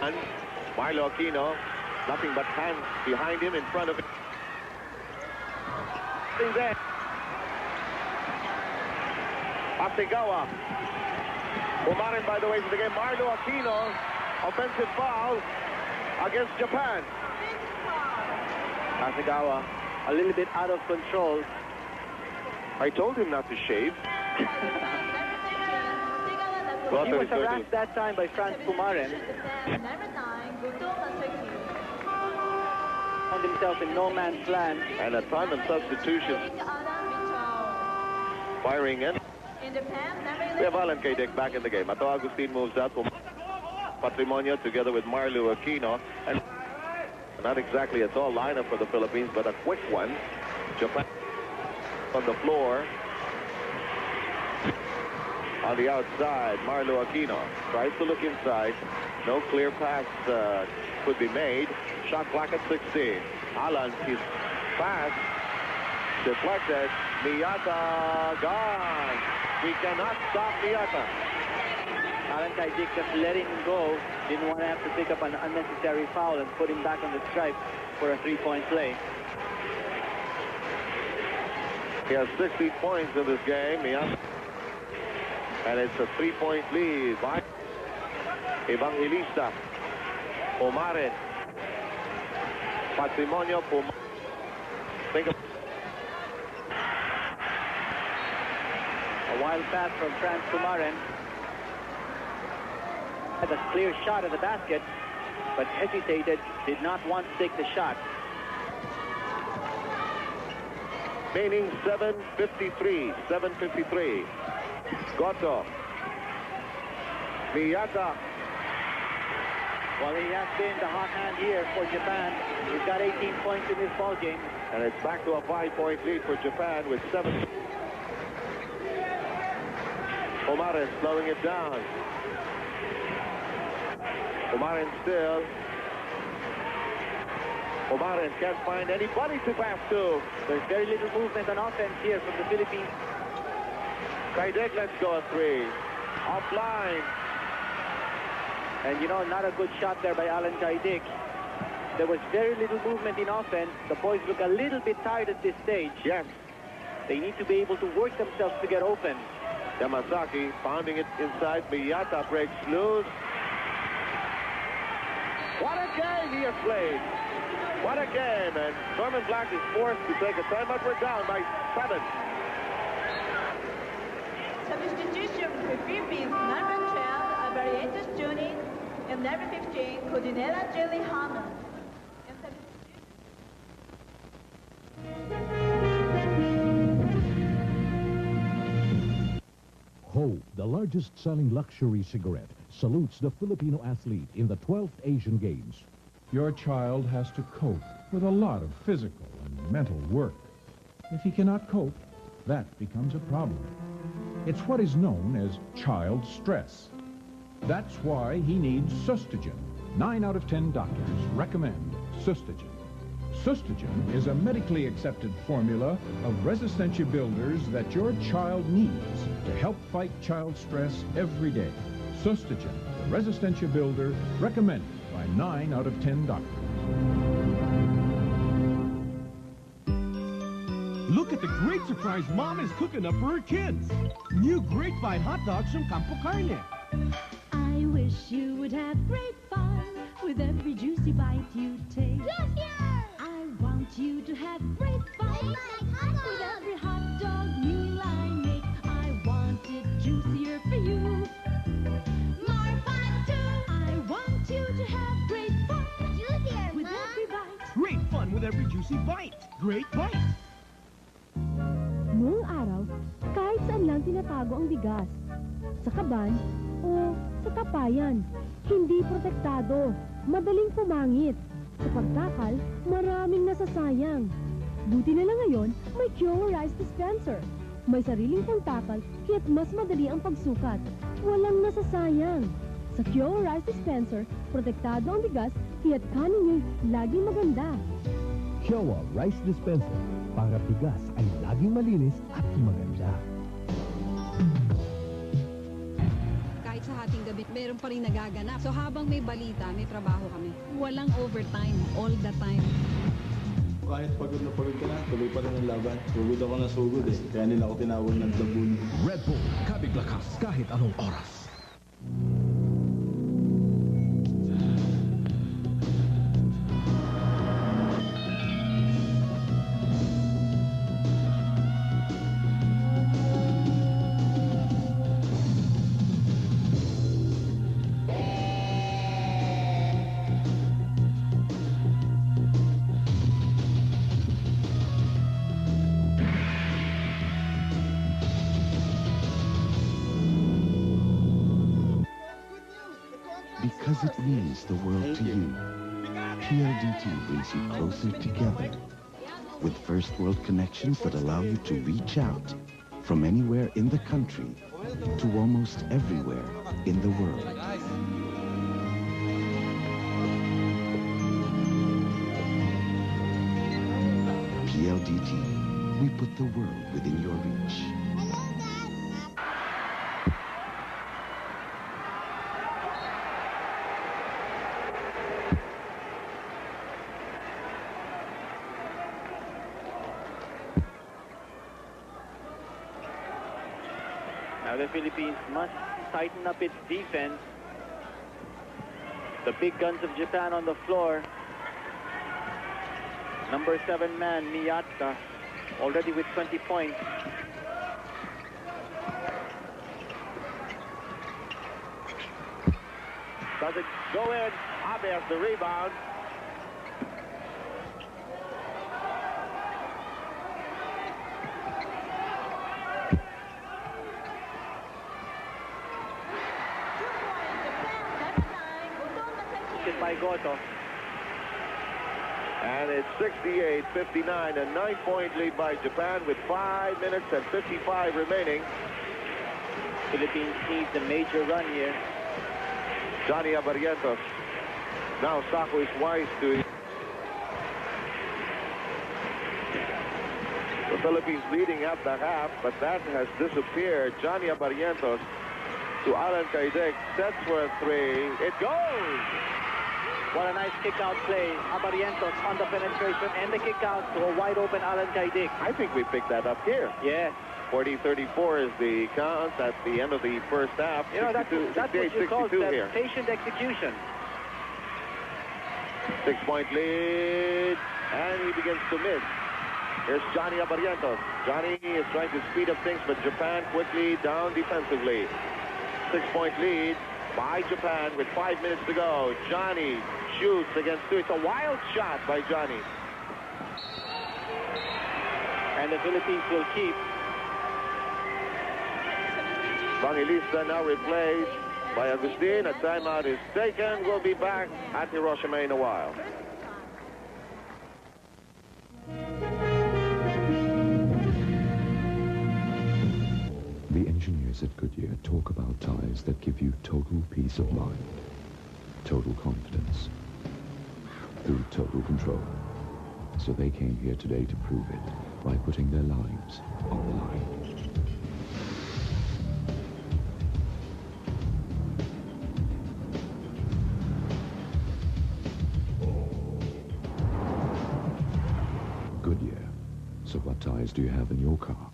S4: And Marlo Aquino, nothing but hands behind him, in front of him. There. Hasegawa. Umarin, by the way, to the game. Marlo Aquino, offensive foul against Japan.
S3: Hasegawa, a little bit out of control.
S4: I told him not to shave. Well,
S3: he was harassed that time by Franz Pumaren. Found himself in no man's land.
S4: And a ton of substitutions. Firing in. We have Alan Kaydick back in the game. Ato Agustin moves out. Patrimonio together with Marlo Aquino. And not exactly a tall lineup for the Philippines, but a quick one. Japan on the floor. On the outside, Marlo Aquino tries to look inside. No clear pass could be made. Shot clock at 16. Alan is fast. Deflected. Miyata gone. We cannot stop Miyata.
S3: Alan Kaydick just letting him go. Didn't want to have to pick up an unnecessary foul and put him back on the stripe for a three-point play.
S4: He has 60 points in this game. Miyata. And it's a three-point lead by Evangelista. Umarin. Patrimonio. Think of
S3: a wild pass from Franz Pumaren. Had a clear shot at the basket, but hesitated, did not want to take the shot.
S4: Remaining 7:53. Goto. Miyata.
S3: Well, he has been the hot hand here for Japan. He's got 18 points in this ball game.
S4: And it's back to a 5-point lead for Japan with 7. Umarin slowing it down. Umarin still. Umarin can't find anybody to pass to.
S3: There's very little movement on offense here from the Philippines.
S4: Kaydick lets go a three. Offline.
S3: And, you know, not a good shot there by Alan Kaydick. There was very little movement in offense. The boys look a little bit tired at this stage.
S4: Yes.
S3: They need to be able to work themselves to get open.
S4: Yamasaki pounding it inside. Miyata breaks loose. What a game he has played. What a game. And Norman Black is forced to take a timeout. We're down by 7.
S21: Substitution for Philippines, number 12, Variantes Juni, and number 15, Cordinella Jelly Hammond.
S8: Ho, the largest selling luxury cigarette, salutes the Filipino athlete in the 12th Asian Games.
S1: Your child has to cope with a lot of physical and mental work. If he cannot cope, that becomes a problem. It's what is known as child stress. That's why he needs Sustagen. 9 out of 10 doctors recommend Sustagen. Sustagen is a medically accepted formula of Resistencia builders that your child needs to help fight child stress every day. Sustagen, the Resistencia builder, recommended by 9 out of 10 doctors.
S2: Look at the great surprise Mom is cooking up for her kids. New grapevine hot dogs from Campo Carne.
S11: I wish you would have great fun with every juicy bite you take.
S9: Yes, yes!
S11: I want you to have great fun with every hot dog meal I make. I want it juicier for you.
S2: juicy bite. Great bite.
S11: Noong araw, kahit saan lang tinatago ang bigas. Sa kaban o sa tapayan. Hindi protektado. Madaling pumangit. Sa pagtakal, maraming nasasayang. Buti na lang ngayon, may Kyowa Rice Dispenser. May sariling pangtakal, kaya't mas madali ang pagsukat. Walang nasasayang. Sa Kyowa Rice Dispenser, protektado ang bigas, kaya't kanin nyo'y laging maganda.
S8: Kyowa Rice Dispenser. Para bigas ay laging malinis at maganda.
S13: Kahit sa hating gabi, meron pa rin nagaganap. So habang may balita, may trabaho kami. Walang overtime, all the time.
S7: Kahit pagod na tuloy pa rin ang laban. Sugod ako na sugod eh. Kaya nila ako tinawag ng dabun.
S8: Red Bull, kabig-lakas kahit anong oras.
S10: Because it means the world to you. PLDT brings you closer together with first world connections that allow you to reach out from anywhere in the country to almost everywhere in the world. PLDT, we put the world within your reach.
S3: Now the Philippines must tighten up its defense. The big guns of Japan on the floor. Number 7 man, Miyata, already with 20 points.
S4: Does it go in? Abe has the rebound.
S3: By Goto.
S4: And it's 68-59, a 9-point lead by Japan with 5 minutes and 55 remaining.
S3: Philippines needs a major run here.
S4: Johnny Abarientos. Now Sako is wise to... The Philippines leading at the half, but that has disappeared. Johnny Abarientos to Alan Kaidek, sets for a 3. It goes!
S3: What a nice kick-out play. Abarientos on the penetration and the kick-out to a wide-open Alan Kaidik.
S4: I think we picked that up here.
S3: Yeah.
S4: 40-34 is the count at the end of the first half.
S3: You know, that's what you call
S4: here.
S3: patient execution.
S4: 6-point lead, and he begins to miss. Here's Johnny Abarientos. Johnny is trying to speed up things, but Japan quickly down defensively. 6-point lead by Japan with 5 minutes to go. Johnny shoots against 2. It's a wild shot by Johnny.
S3: And the Philippines will keep.
S4: Bangilista now replaced by Agustin. A timeout is taken. We'll be back at Hiroshima in a while.
S5: The engineers at Goodyear talk about tires that give you total peace of mind, total confidence, through total control. So they came here today to prove it by putting their lives on the line. Goodyear. So what tires do you have in your car?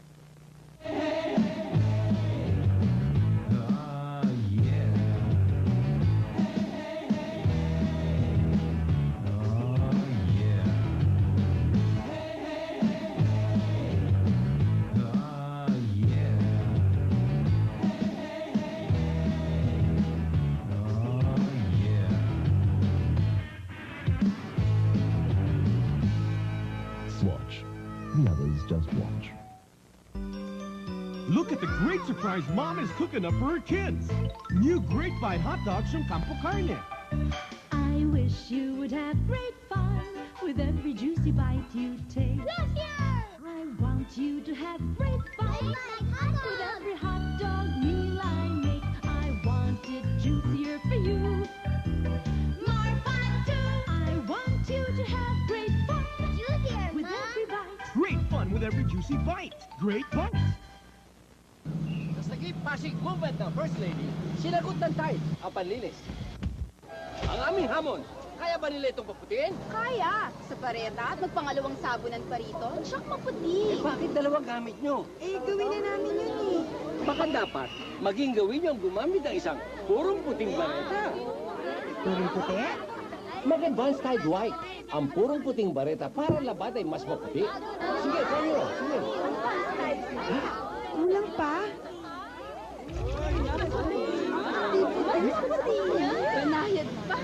S2: Look at the great surprise Mom is cooking up for her kids. New Grapevine hot dogs from Campo Carne.
S11: I wish you would have great fun with every juicy bite you take. I want you to have great fun with every hot dog meal I make. I want it juicier for you. More fun too. I want you to have great fun with every bite.
S2: Great fun with every juicy bite. Great bites.
S15: Sa naging Pasig movement ng First Lady, sinagot ng tide ang panlinis. Ang aming hamon, kaya ba nila itong paputiin?
S16: Kaya! Sa bareta at magpangalawang sabunan pa rito, siyak maputi.
S15: Eh bakit dalawang gamit nyo?
S16: Eh, gawin na namin yun eh.
S15: Baka dapat, maging gawin nyo ang gumamit ng isang purong puting bareta.
S16: Purong puti?
S15: Mag-advance tide white. Ang purong puting bareta para labat ay mas maputi. Sige, kayo. Sige.
S16: Kulang pa? Banayad pa.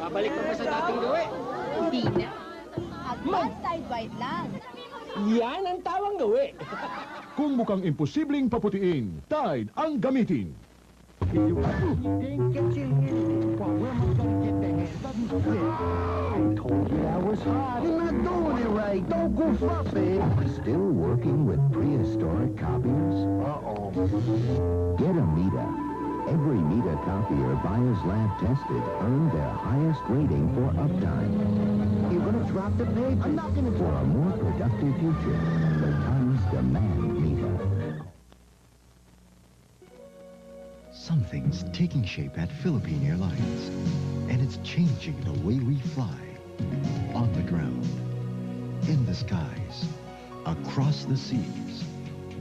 S15: Pabalik pa sa dating gawin.
S16: Hindi na. Advance tide white lang.
S15: Yan ang tawang gawin.
S8: Kung mukhang imposibleng paputiin, Tide ang gamitin.
S19: If you ain't catching anything, well, where am I gonna get the head? Doesn't fit. I told you that was hard. You're not doing it right. Don't go fluffy.
S10: Still working with prehistoric copiers?
S19: Uh-oh.
S10: Get a Mita. Every Mita copier buyers lab tested earned their highest rating for uptime.
S19: You're gonna drop the pages.
S10: I'm not gonna. For a more productive future, the times demand Mita.
S17: Something's taking shape at Philippine Airlines, and it's changing the way we fly. On the ground, in the skies, across the seas,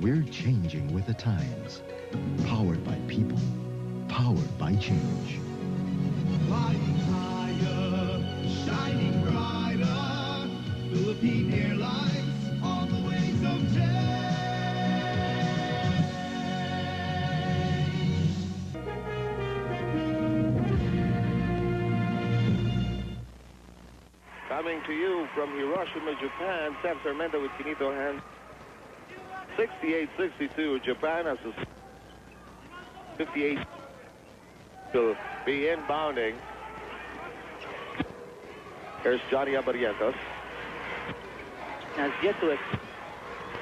S17: we're changing with the times. Powered by people, powered by change.
S2: Flying higher, shining brighter, Philippine Airlines on the wings of change.
S4: Coming to you from Hiroshima, Japan, Sarmenta with Quinito hands 68-62. Japan has a 58 to be inbounding. Here's Johnny Abarientos.
S3: Has yet to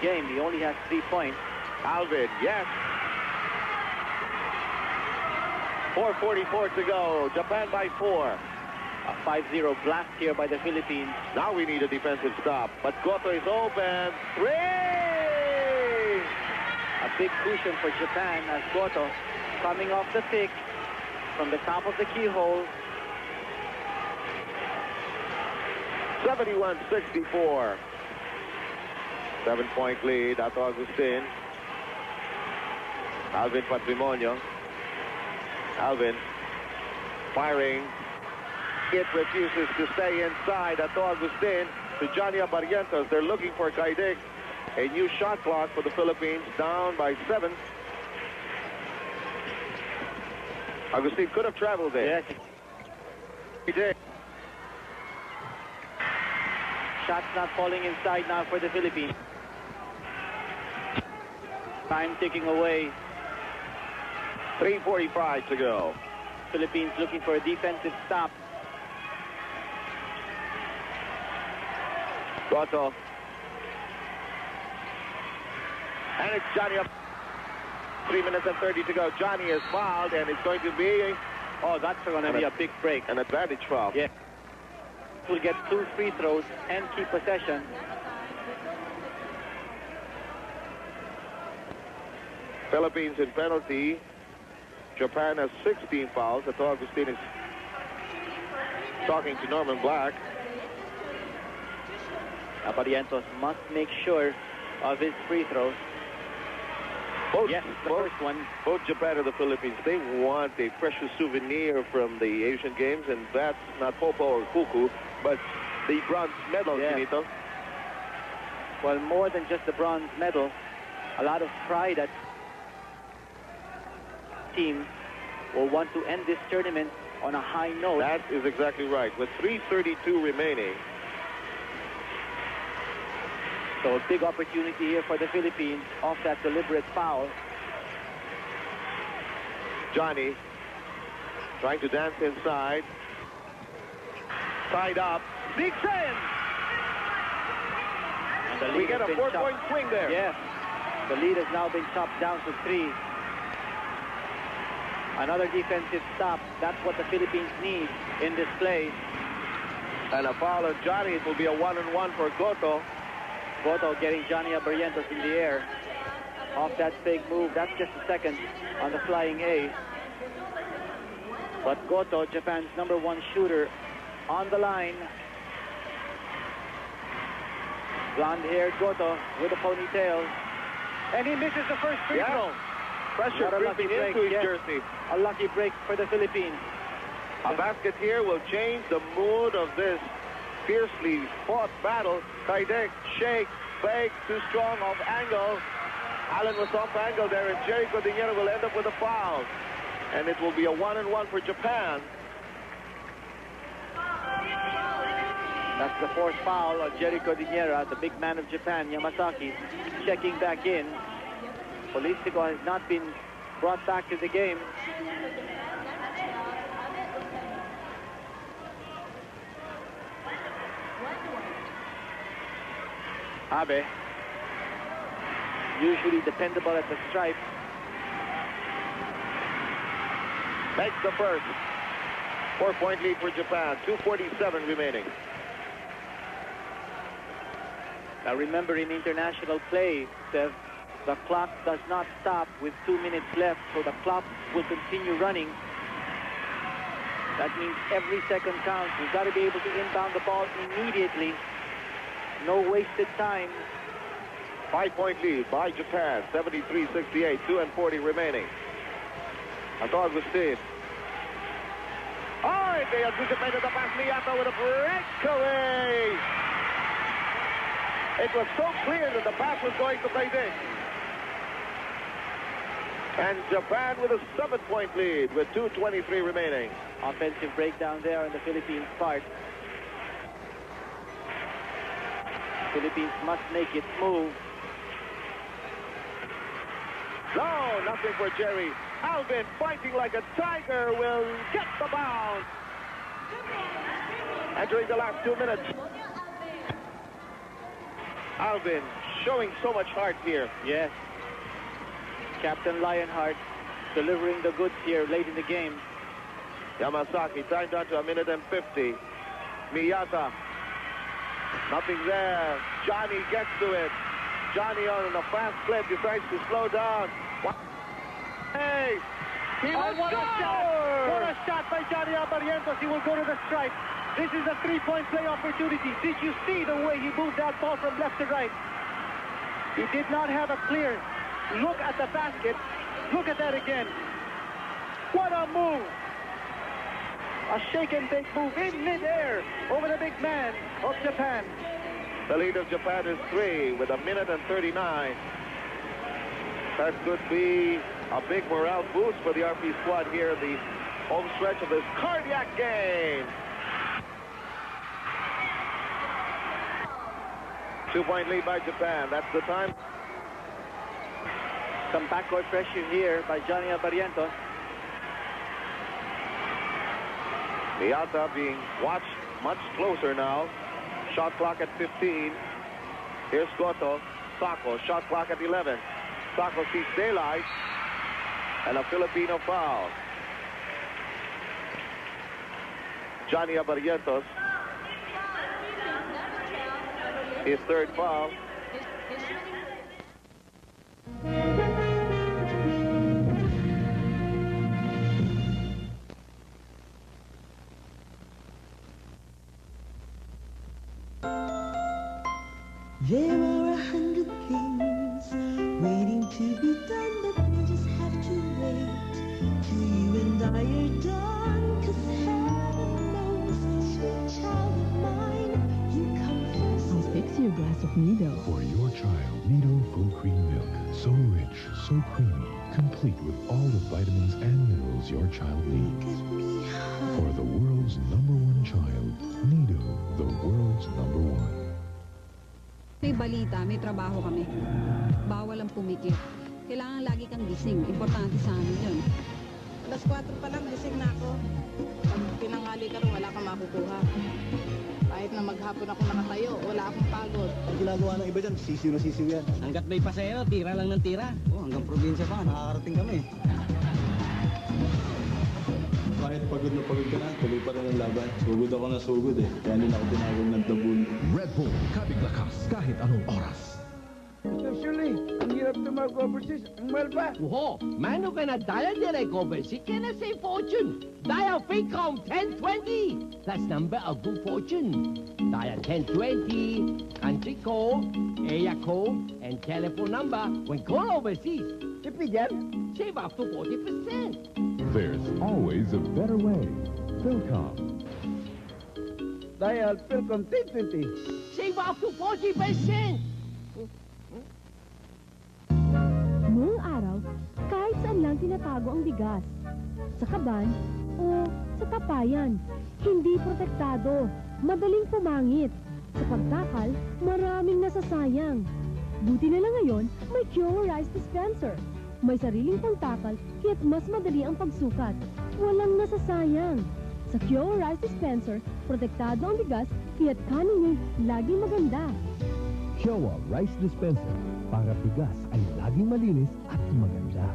S3: game. He only has 3 points.
S4: Alvin, yes. 4:44 to go. Japan by 4.
S3: A 5-0 blast here by the Philippines.
S4: Now we need a defensive stop. But Goto is open. 3!
S3: A big cushion for Japan as Goto coming off the pick from the top of the keyhole.
S4: 71-64. 7-point lead. Ato Agustin. Alvin Patrimonio. Alvin firing. It refuses to stay inside. Ato Agustin to Johnny Abarientos. They're looking for Kaidik. A new shot clock for the Philippines, down by 7. Agustin could have traveled there.
S3: Yes.
S4: He did.
S3: Shots not falling inside now for the Philippines. Time ticking away.
S4: 3:45 to go.
S3: Philippines looking for a defensive stop.
S4: Goto. And it's Johnny up. 3 minutes and 30 to go. Johnny is fouled, and it's going to be...
S3: Oh, that's going to be a big break.
S4: An advantage foul.
S3: Yeah. Will get 2 free throws and keep possession.
S4: Philippines in penalty. Japan has 16 fouls. Ato Agustin is talking to Norman Black.
S3: Abarientos must make sure of his free throws. Yes, the first one.
S4: Both Japan and the Philippines, they want a precious souvenir from the Asian Games, and that's not Popo or Kuku, but the bronze medal, Quinito.
S3: Well, more than just the bronze medal, a lot of pride that team will want to end this tournament on a high note.
S4: That is exactly right. With 3:32 remaining.
S3: So a big opportunity here for the Philippines off that deliberate foul.
S4: Johnny trying to dance inside. Tied up. Sneaks in. We get a 4-point swing there.
S3: Yes. The lead has now been chopped down to 3. Another defensive stop. That's what the Philippines need in this play.
S4: And a foul on Johnny. It will be a 1-on-1 for Goto.
S3: Goto getting Johnny Barrientos in the air. Off that fake move. That's just a second on the flying A. But Goto, Japan's #1 shooter, on the line. Blonde-haired Goto with a ponytail. And he misses the first free throw.
S4: Pressure creeping into his jersey.
S3: A lucky break for the Philippines.
S4: A basket here will change the mood of this fiercely fought battle. Kaidek, shake, fake, too strong, off angle. Allen was off angle there, and Jerry Cordillera will end up with a foul. And it will be a 1-on-1 for Japan.
S3: That's the 4th foul on Jerry Cordillera, the big man of Japan, Yamasaki, checking back in. Polistico has not been brought back to the game. Abe, usually dependable at the stripe.
S4: Makes the first. 4-point lead for Japan. 2:47 remaining.
S3: Now remember, in international play, Steph, the clock does not stop with 2 minutes left, so the clock will continue running. That means every second counts. You've got to be able to inbound the ball immediately. No wasted time.
S4: 5-point lead by Japan. 73-68. 2:40 remaining. Anto Agustin. Oh, they anticipated the pass. Miyata with a breakaway. It was so clear that the pass was going to Kaidek. And Japan with a 7-point lead with 2:23 remaining.
S3: Offensive breakdown there on the Philippines' part. Philippines must make it move.
S4: No, nothing for Jerry. Alvin, fighting like a tiger, will get the bounce. Entering the last 2 minutes. Alvin showing so much heart here.
S3: Yes. Captain Lionheart delivering the goods here late in the game.
S4: Yamasaki timed down to 1:50. Miyata. Nothing there. Johnny gets to it. Johnny on a fast clip decides to slow down. Hey!
S3: What a shot! What a shot by Johnny Barrientos. He will go to the stripe. This is a 3-point play opportunity. Did you see the way he moved that ball from left to right? He did not have a clear look at the basket. Look at that again. What a move! A shake and bake move in midair over the big man of Japan.
S4: The lead of Japan is 3 with 1:39. That could be a big morale boost for the RP squad here in the home stretch of this cardiac game. 2-point lead by Japan. That's the time.
S3: Some backcourt pressure here by Johnny Barrientos.
S4: Miyata being watched much closer now. Shot clock at 15. Here's Goto. Sako, shot clock at 11. Sako sees daylight. And a Filipino foul. Johnny Barrientos. His 3rd foul.
S2: There are 100 things waiting to be done, but we'll just have to wait till you and I are done. 'Cause heaven knows, sweet child of mine, you come first.
S11: I'll fix you a glass of Nido.
S1: For your child, Nido Full Cream Milk. So rich, so creamy, complete with all the vitamins and minerals your child needs. For the world's #1 child, Nido, the world's #1.
S13: May balita, may trabaho kami. Bawal ang pumikit. Kailangan lagi kang gising. Importante sa amin yun.
S6: Alas 4 pa lang, gising na ako. Pag pinanghali ka rin, wala kang makukuha. Kahit na maghapon ako nakatayo, wala akong pagod.
S7: Ang ginagawa ng iba dyan, sisiw na sisiw yan.
S15: Hanggat may pasahero, tira lang ng tira.
S7: Hanggang probinsya pa, nakakarating kami. Kahit pagod na pagod ka na, tuloy pa rin ang laban. Sugod ako na sugod eh. Kaya nila ako tinawag ng dabul.
S8: Red Bull, kabig lakas kahit anong oras.
S18: Usually, ang hirap na mag-overseas. Ang mahal pa.
S15: Oho, mano ka na dial direct overseas ka na save fortune. Dial FreeCom 1020. That's number of good fortune. Dial 1020, country code, area code, and telephone number when call overseas.
S18: Tipid yan.
S15: Save up to 40%.
S8: There's always a better way. PhilCom.
S18: Dial PhilCom 1020.
S15: Save up to 40%.
S11: Noong araw, kahit saan lang tinatago ang bigas. Sa kaban o sa tapayan. Hindi protektado, madaling pumangit. Sa pagtakal, maraming nasasayang. Buti na lang ngayon, may Cure Rice Dispenser. May sariling pangtakal, kaya't mas madali ang pagsukat. Walang nasasayang. Sa Cure Rice Dispenser, protektado ang bigas, kaya't kanin nyo'y laging maganda.
S8: Kiowa Rice Dispenser. Para bigas ay laging malinis at maganda.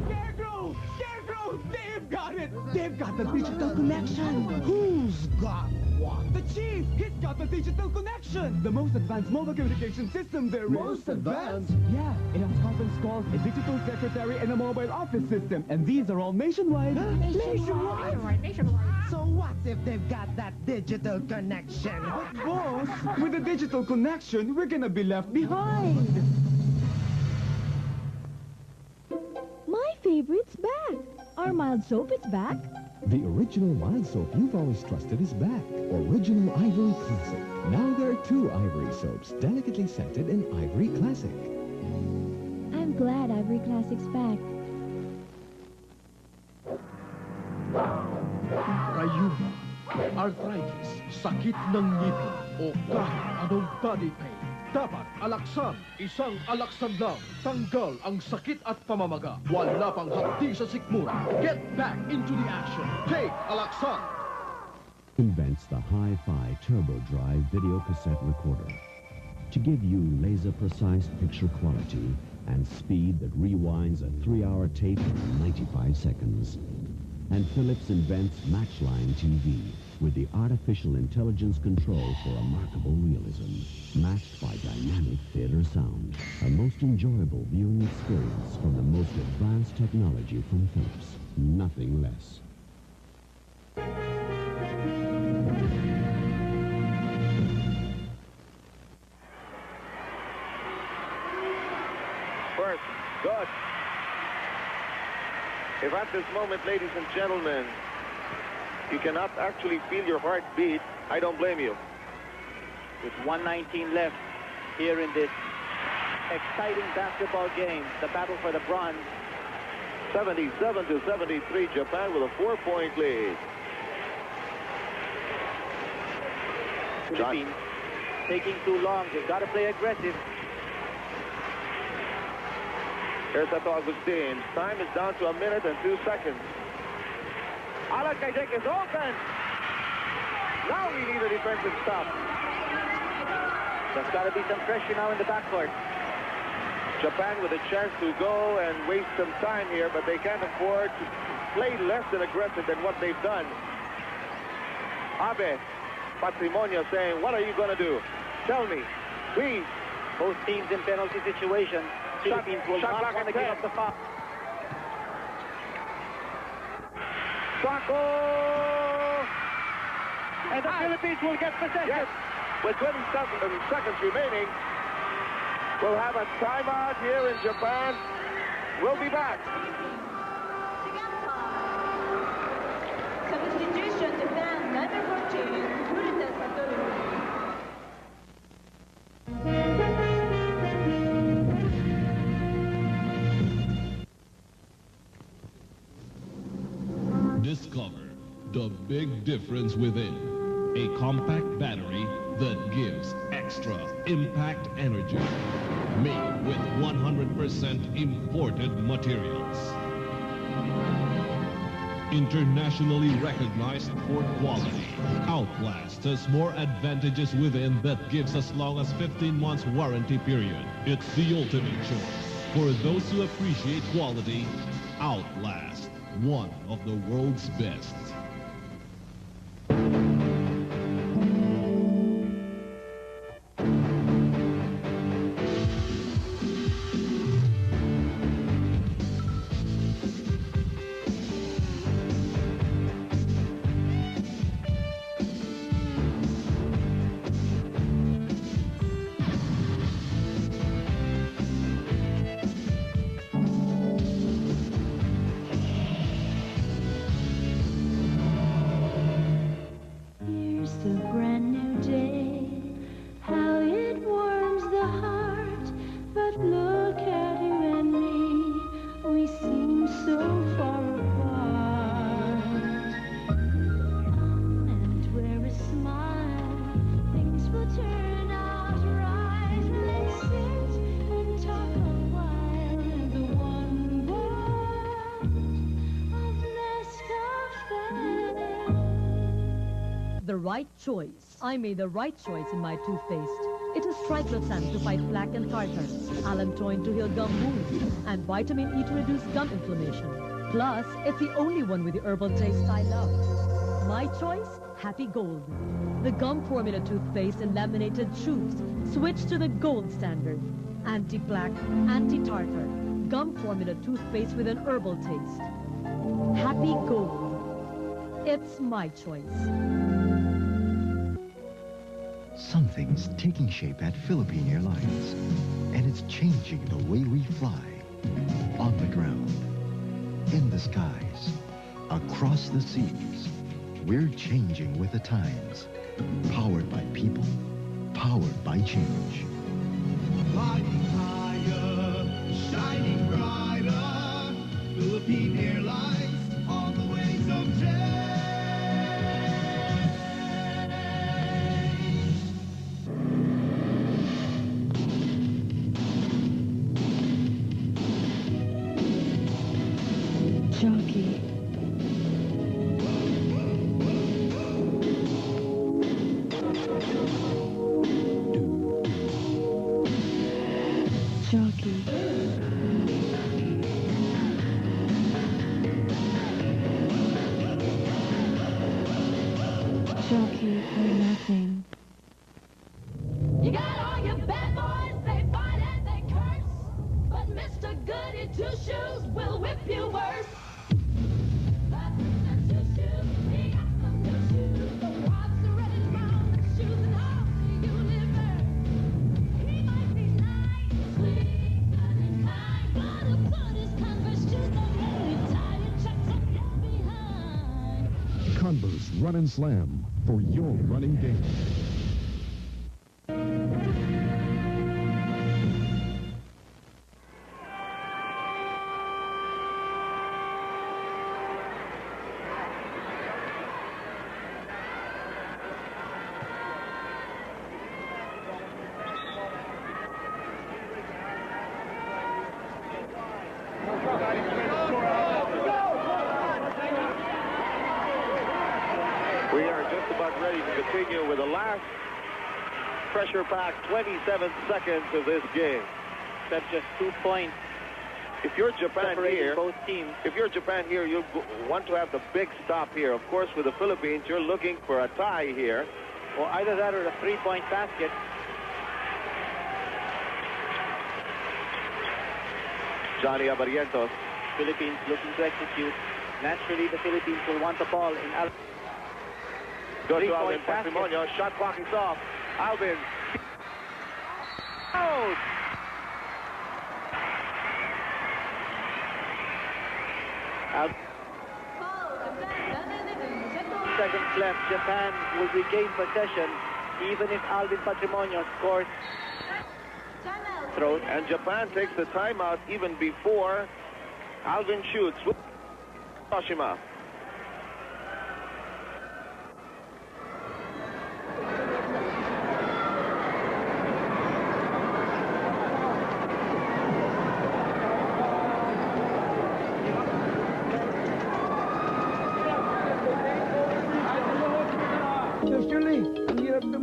S2: Scarecrow! Scarecrow! They've got it! They've got the digital connection! Who's got what? The Chief! He's got the digital connection! The most advanced mobile communication system there is.
S18: Most advanced?
S2: Yeah, it has conference calls, a digital secretary, and a mobile office system. And these are all nationwide.
S18: Nationwide?
S2: So what if they've got that digital connection? But boss, with a digital connection, we're gonna be left behind.
S11: My favorite's back. Our mild soap is back.
S8: The original mild soap you've always trusted is back. Original Ivory Classic. Now there are 2 Ivory soaps, delicately scented in Ivory Classic.
S11: I'm glad Ivory Classic's back.
S14: Rayuma, arthritis, sakit ng ngipin, o kahit anong body pain. Dapat Alaksan, isang Alaksan lang. Tanggal ang sakit at pamamaga. Wala pang hapdi sa sikmura. Get back into the action. Take Alaksan.
S22: Invents the Hi-Fi Turbo Drive video cassette recorder to give you laser-precise picture quality and speed that rewinds a 3-hour tape in 95 seconds. And Philips invents Matchline TV with the artificial intelligence control for remarkable realism, matched by dynamic theater sound. A most enjoyable viewing experience from the most advanced technology from Philips. Nothing less.
S4: First, good. If at this moment, ladies and gentlemen, you cannot actually feel your heart beat, I don't blame you.
S3: With 1:19 left here in this exciting basketball game, the battle for the bronze.
S4: 77-73, Japan with a 4-point lead.
S3: Philippines taking too long. They've got to play aggressive.
S4: Here's Sato Agustin. Time is down to 1 minute and 2 seconds. Alan Kajek is open. Now we need a defensive stop.
S3: There's got to be some pressure now in the backcourt.
S4: Japan with a chance to go and waste some time here, but they can't afford to play less than aggressive than what they've done. Abe Patrimonio saying, what are you going to do? Tell me, please.
S3: Both teams in penalty situations. Philippines will not want to give up the foul.
S4: Sako!
S3: And the Philippines will get possession.
S4: Yes. With 27 seconds remaining, we'll have a timeout here in Japan. We'll be back.
S21: Substitution, Japan, number 14, Kurita Satoru.
S24: Discover the big difference within. A compact battery that gives extra impact energy. made with 100% imported materials. Internationally recognized for quality, Outlast has more advantages within that gives as long as 15 months warranty period. It's the ultimate choice. For those who appreciate quality, Outlast, one of the world's best.
S9: The right choice. I made the right choice in my toothpaste. It is triclosan to fight plaque and tartar, allantoin to heal gum wounds, and vitamin E to reduce gum inflammation. Plus, it's the only one with the herbal taste I love. My choice? Happy Gold. The gum formula toothpaste in laminated tubes. Switch to the gold standard. Anti-plaque, anti-tartar. Gum formula toothpaste with an herbal taste. Happy Gold. It's my choice.
S17: Something's taking shape at Philippine Airlines, and it's changing the way we fly. On the ground, in the skies, across the seas, we're changing with the times. Powered by people, powered by change.
S2: Flying higher, shining brighter, Philippine Airlines on the wings of change.
S11: Joaqui. Joaqui. Joaqui or nothing.
S2: You got all your bad boys, they fight and they curse, but Mr. Goody Two Shoes will whip you worse. But Mr. Two Shoes, he got some new shoes. The rocks are red and brown, the shoes and all you live there. He might be nice, sweet, and kind, gonna put his Converse shoes on every time you check up your behind.
S1: Converse Run and Slam for your running game.
S4: We are just about ready to continue with the last pressure-packed 27 seconds of this game.
S3: That's just 2 points.
S4: If you're Japan here,
S3: both teams.
S4: If you're Japan here, you want to have the big stop here. Of course, with the Philippines, you're looking for a tie here.
S3: Well, either that or a 3-point basket.
S4: Johnny Abarientos.
S3: Philippines looking to execute. Naturally, the Philippines will want the ball in
S4: Go to Alvin Patrimonio. Shot clock is off. Alvin. Out.
S3: Seconds left. Japan will regain possession even if Alvin Patrimonio scores.
S4: Throat. And Japan takes the timeout even before Alvin shoots. Hiroshima.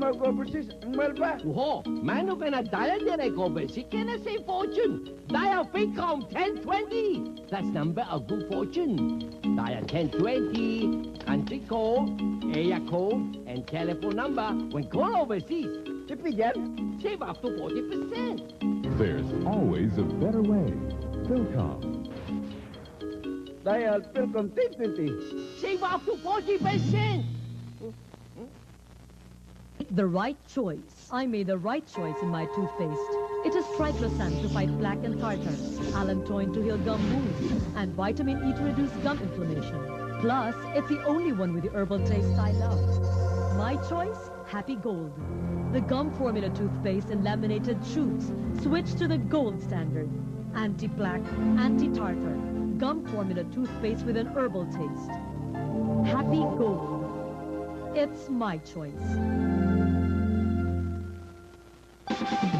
S18: mag-overseas. Ang mahal ba?
S15: Oho, mano ka na dial direct overseas, ka na save fortune. Dial Ficom 1020. That's number of good fortune. Dial 1020, country code, area code, and telephone number when call overseas. Tipid yan, save up to 40%.
S1: There's always a better way. Philcom.
S18: Dial Philcom 1020.
S15: Save up to 40%.
S9: The right choice. I made the right choice in my toothpaste. It is triclosan to fight plaque and tartar, allantoin to heal gum wounds, and vitamin E to reduce gum inflammation. Plus, it's the only one with the herbal taste I love. My choice? Happy Gold. The gum formula toothpaste in laminated tubes. Switch to the gold standard. Anti-plaque, anti-tartar. Gum formula toothpaste with an herbal taste. Happy Gold. It's my choice.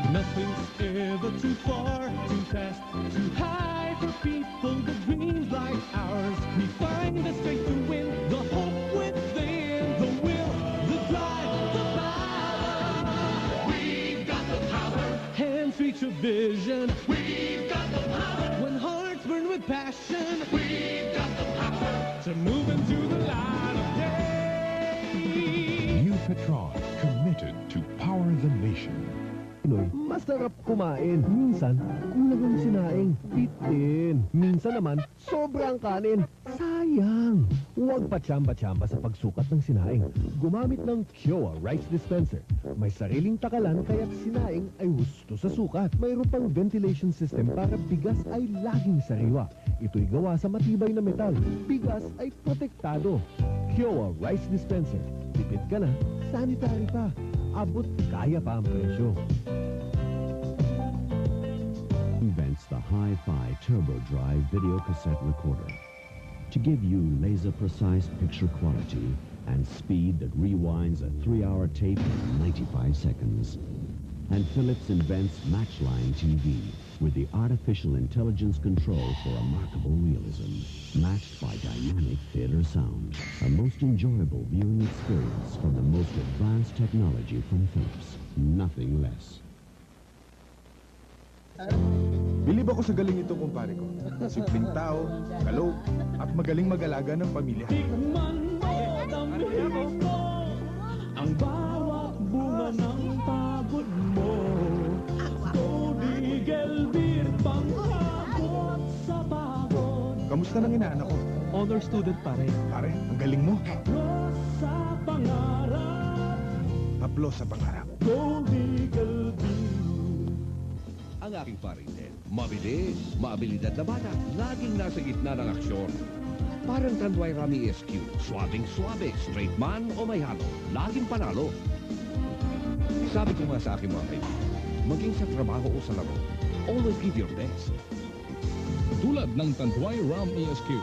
S2: Nothing's ever too far, too fast, too high for people with dreams like ours. We find the strength to win, the hope within, the will, the drive, the power. We've got the power. Hands reach a vision. We've got the power. When hearts burn with passion. We've got the power to move into the light of day.
S1: New Petron, committed to power the nation.
S8: Masarap kumain. Minsan, kulang sinaing. Bitin. Minsan naman, sobrang kanin. Sayang. Huwag pa-tsamba-tsamba sa pagsukat ng sinaing. Gumamit ng Kiowa Rice Dispenser. May sariling takalan kaya't sinaing ay husto sa sukat. Mayroon pang ventilation system para bigas ay laging sariwa. Ito'y gawa sa matibay na metal. Bigas ay protektado. Kiowa Rice Dispenser. Tipid ka na, sanitary pa. Abot kaya pa ang presyo.
S22: Invents the Hi-Fi Turbo Drive video cassette recorder to give you laser-precise picture quality and speed that rewinds a 3-hour tape in 95 seconds. And Philips invents Matchline TV with the artificial intelligence control for remarkable realism, matched by dynamic theater sound. A most enjoyable viewing experience from the most advanced technology from Philips. Nothing less.
S5: Bilib ako sa galing itong kumpare ko. Simpleng tao, kalog, at magaling mag-alaga ng pamilya.
S2: Tikman mo, damhin mo, ang bawat bunga ng pagod mo. Godigel beer, pangkabot sa pagod.
S5: Kamusta nang inaanak ko?
S2: Honor student pare.
S5: Pare, ang galing mo.
S2: Haplos sa pangarap.
S5: Haplos sa pangarap.
S2: Godigel beer.
S12: Ang aking paritin, mabilis, maabilidad na bata, laging nasa gitna ng aksyon. Parang Tanduay Rami SQ, swabing-swabe, straight man o may halo, laging panalo. Sabi ko nga sa aking mga kaibigan, maging sa trabaho o sa laro, always give your best.
S20: Tulad ng Tanduay Ram ESQ.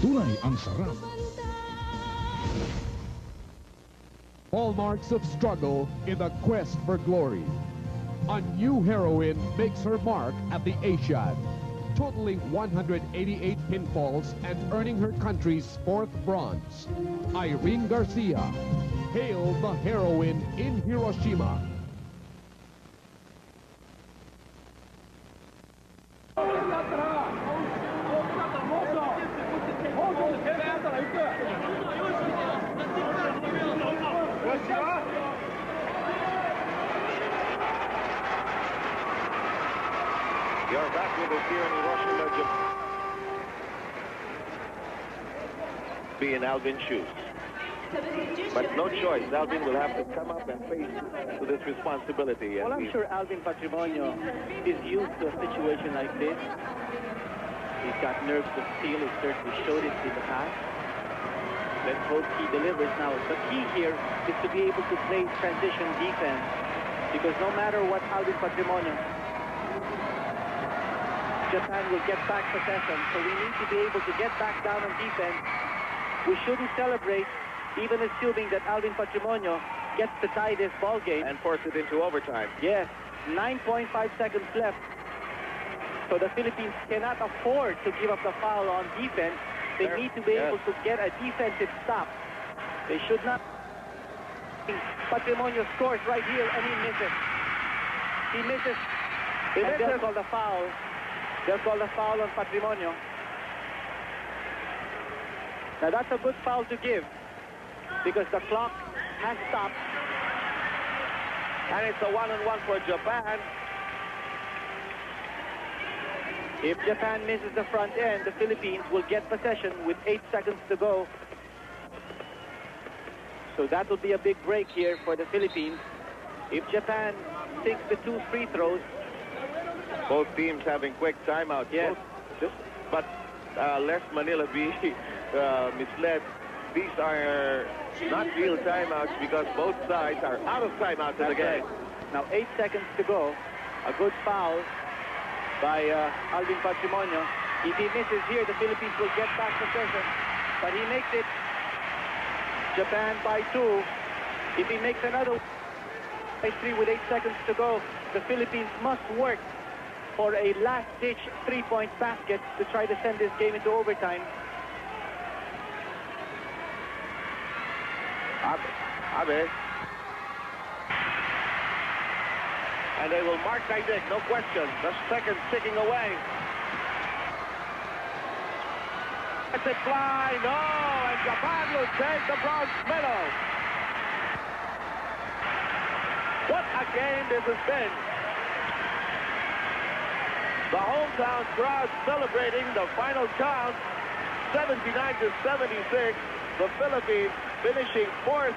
S12: Tunay ang sarap.
S14: Hallmarks of struggle in the quest for glory. A new heroine makes her mark at the Asiad, totaling 188 pinfalls and earning her country's 4th bronze. Irene Garcia, hail the heroine in Hiroshima.
S4: You're back with us here in Hiroshima, Japan. Be in Alvin's shoes. But no choice. Alvin will have to come up and face to this responsibility.
S3: Well, I'm sure Alvin Patrimonio is used to a situation like this. He's got nerves of steel. He certainly showed it in the past. Let's hope he delivers now. The key here is to be able to play transition defense, because no matter what Alvin Patrimonio, Japan will get back possession, so we need to be able to get back down on defense. We shouldn't celebrate, even assuming that Alvin Patrimonio gets to tie this ball game
S4: and force it into overtime.
S3: Yes, 9.5 seconds left. So the Philippines cannot afford to give up the foul on defense. They need to be able to get a defensive stop. They should not. Patrimonio scores right here, and he misses. He misses. And they'll call the foul. They'll call the foul on Patrimonio. Now that's a good foul to give because the clock has stopped.
S4: And it's a 1-on-1 for Japan.
S3: If Japan misses the front end, the Philippines will get possession with 8 seconds to go. So that will be a big break here for the Philippines. If Japan sinks the 2 free throws.
S4: Both teams having quick timeouts.
S3: Yes.
S4: But lest Manila be misled, these are not real timeouts because both sides are out of timeouts in the game.
S3: Right. Now 8 seconds to go. A good foul by Alvin Patrimonio. If he misses here, the Philippines will get back possession. But he makes it. Japan by 2. If he makes another by 3 with 8 seconds to go, the Philippines must work for a last-ditch 3-point basket to try to send this game into overtime.
S4: Abe. And they will mark Kaidik, no question. The second ticking away. Let's it fly, no, and Japan will take the bronze medal. What a game this has been. The hometown crowd celebrating the final count, 79-76. The Philippines finishing 4th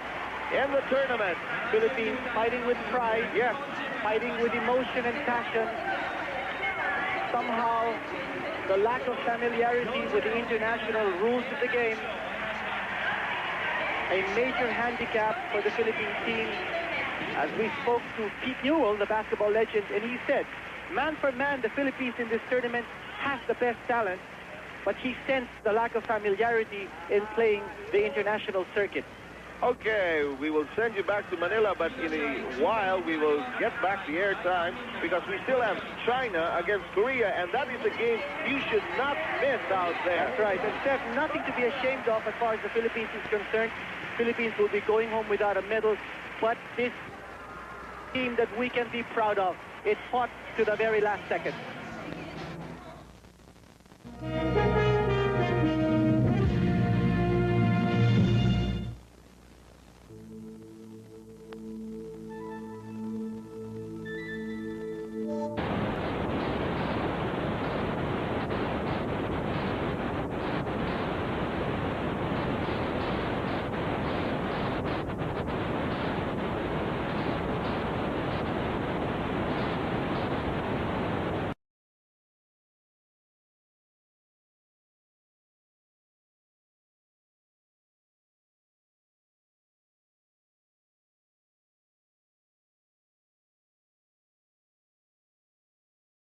S4: in the tournament.
S3: Philippines fighting with pride.
S4: Yes.
S3: Fighting with emotion and passion. Somehow, the lack of familiarity with the international rules of the game, a major handicap for the Philippine team. As we spoke to Pete Newell, the basketball legend, and he said, man for man, the Philippines in this tournament has the best talent, but he sensed the lack of familiarity in playing the international circuit.
S4: Okay, we will send you back to Manila, but in a while we will get back the airtime because we still have China against Korea, and that is a game you should not miss out there.
S3: That's right. And Steph, nothing to be ashamed of as far as the Philippines is concerned. Philippines will be going home without a medal, but this team that we can be proud of, it fought to the very last second.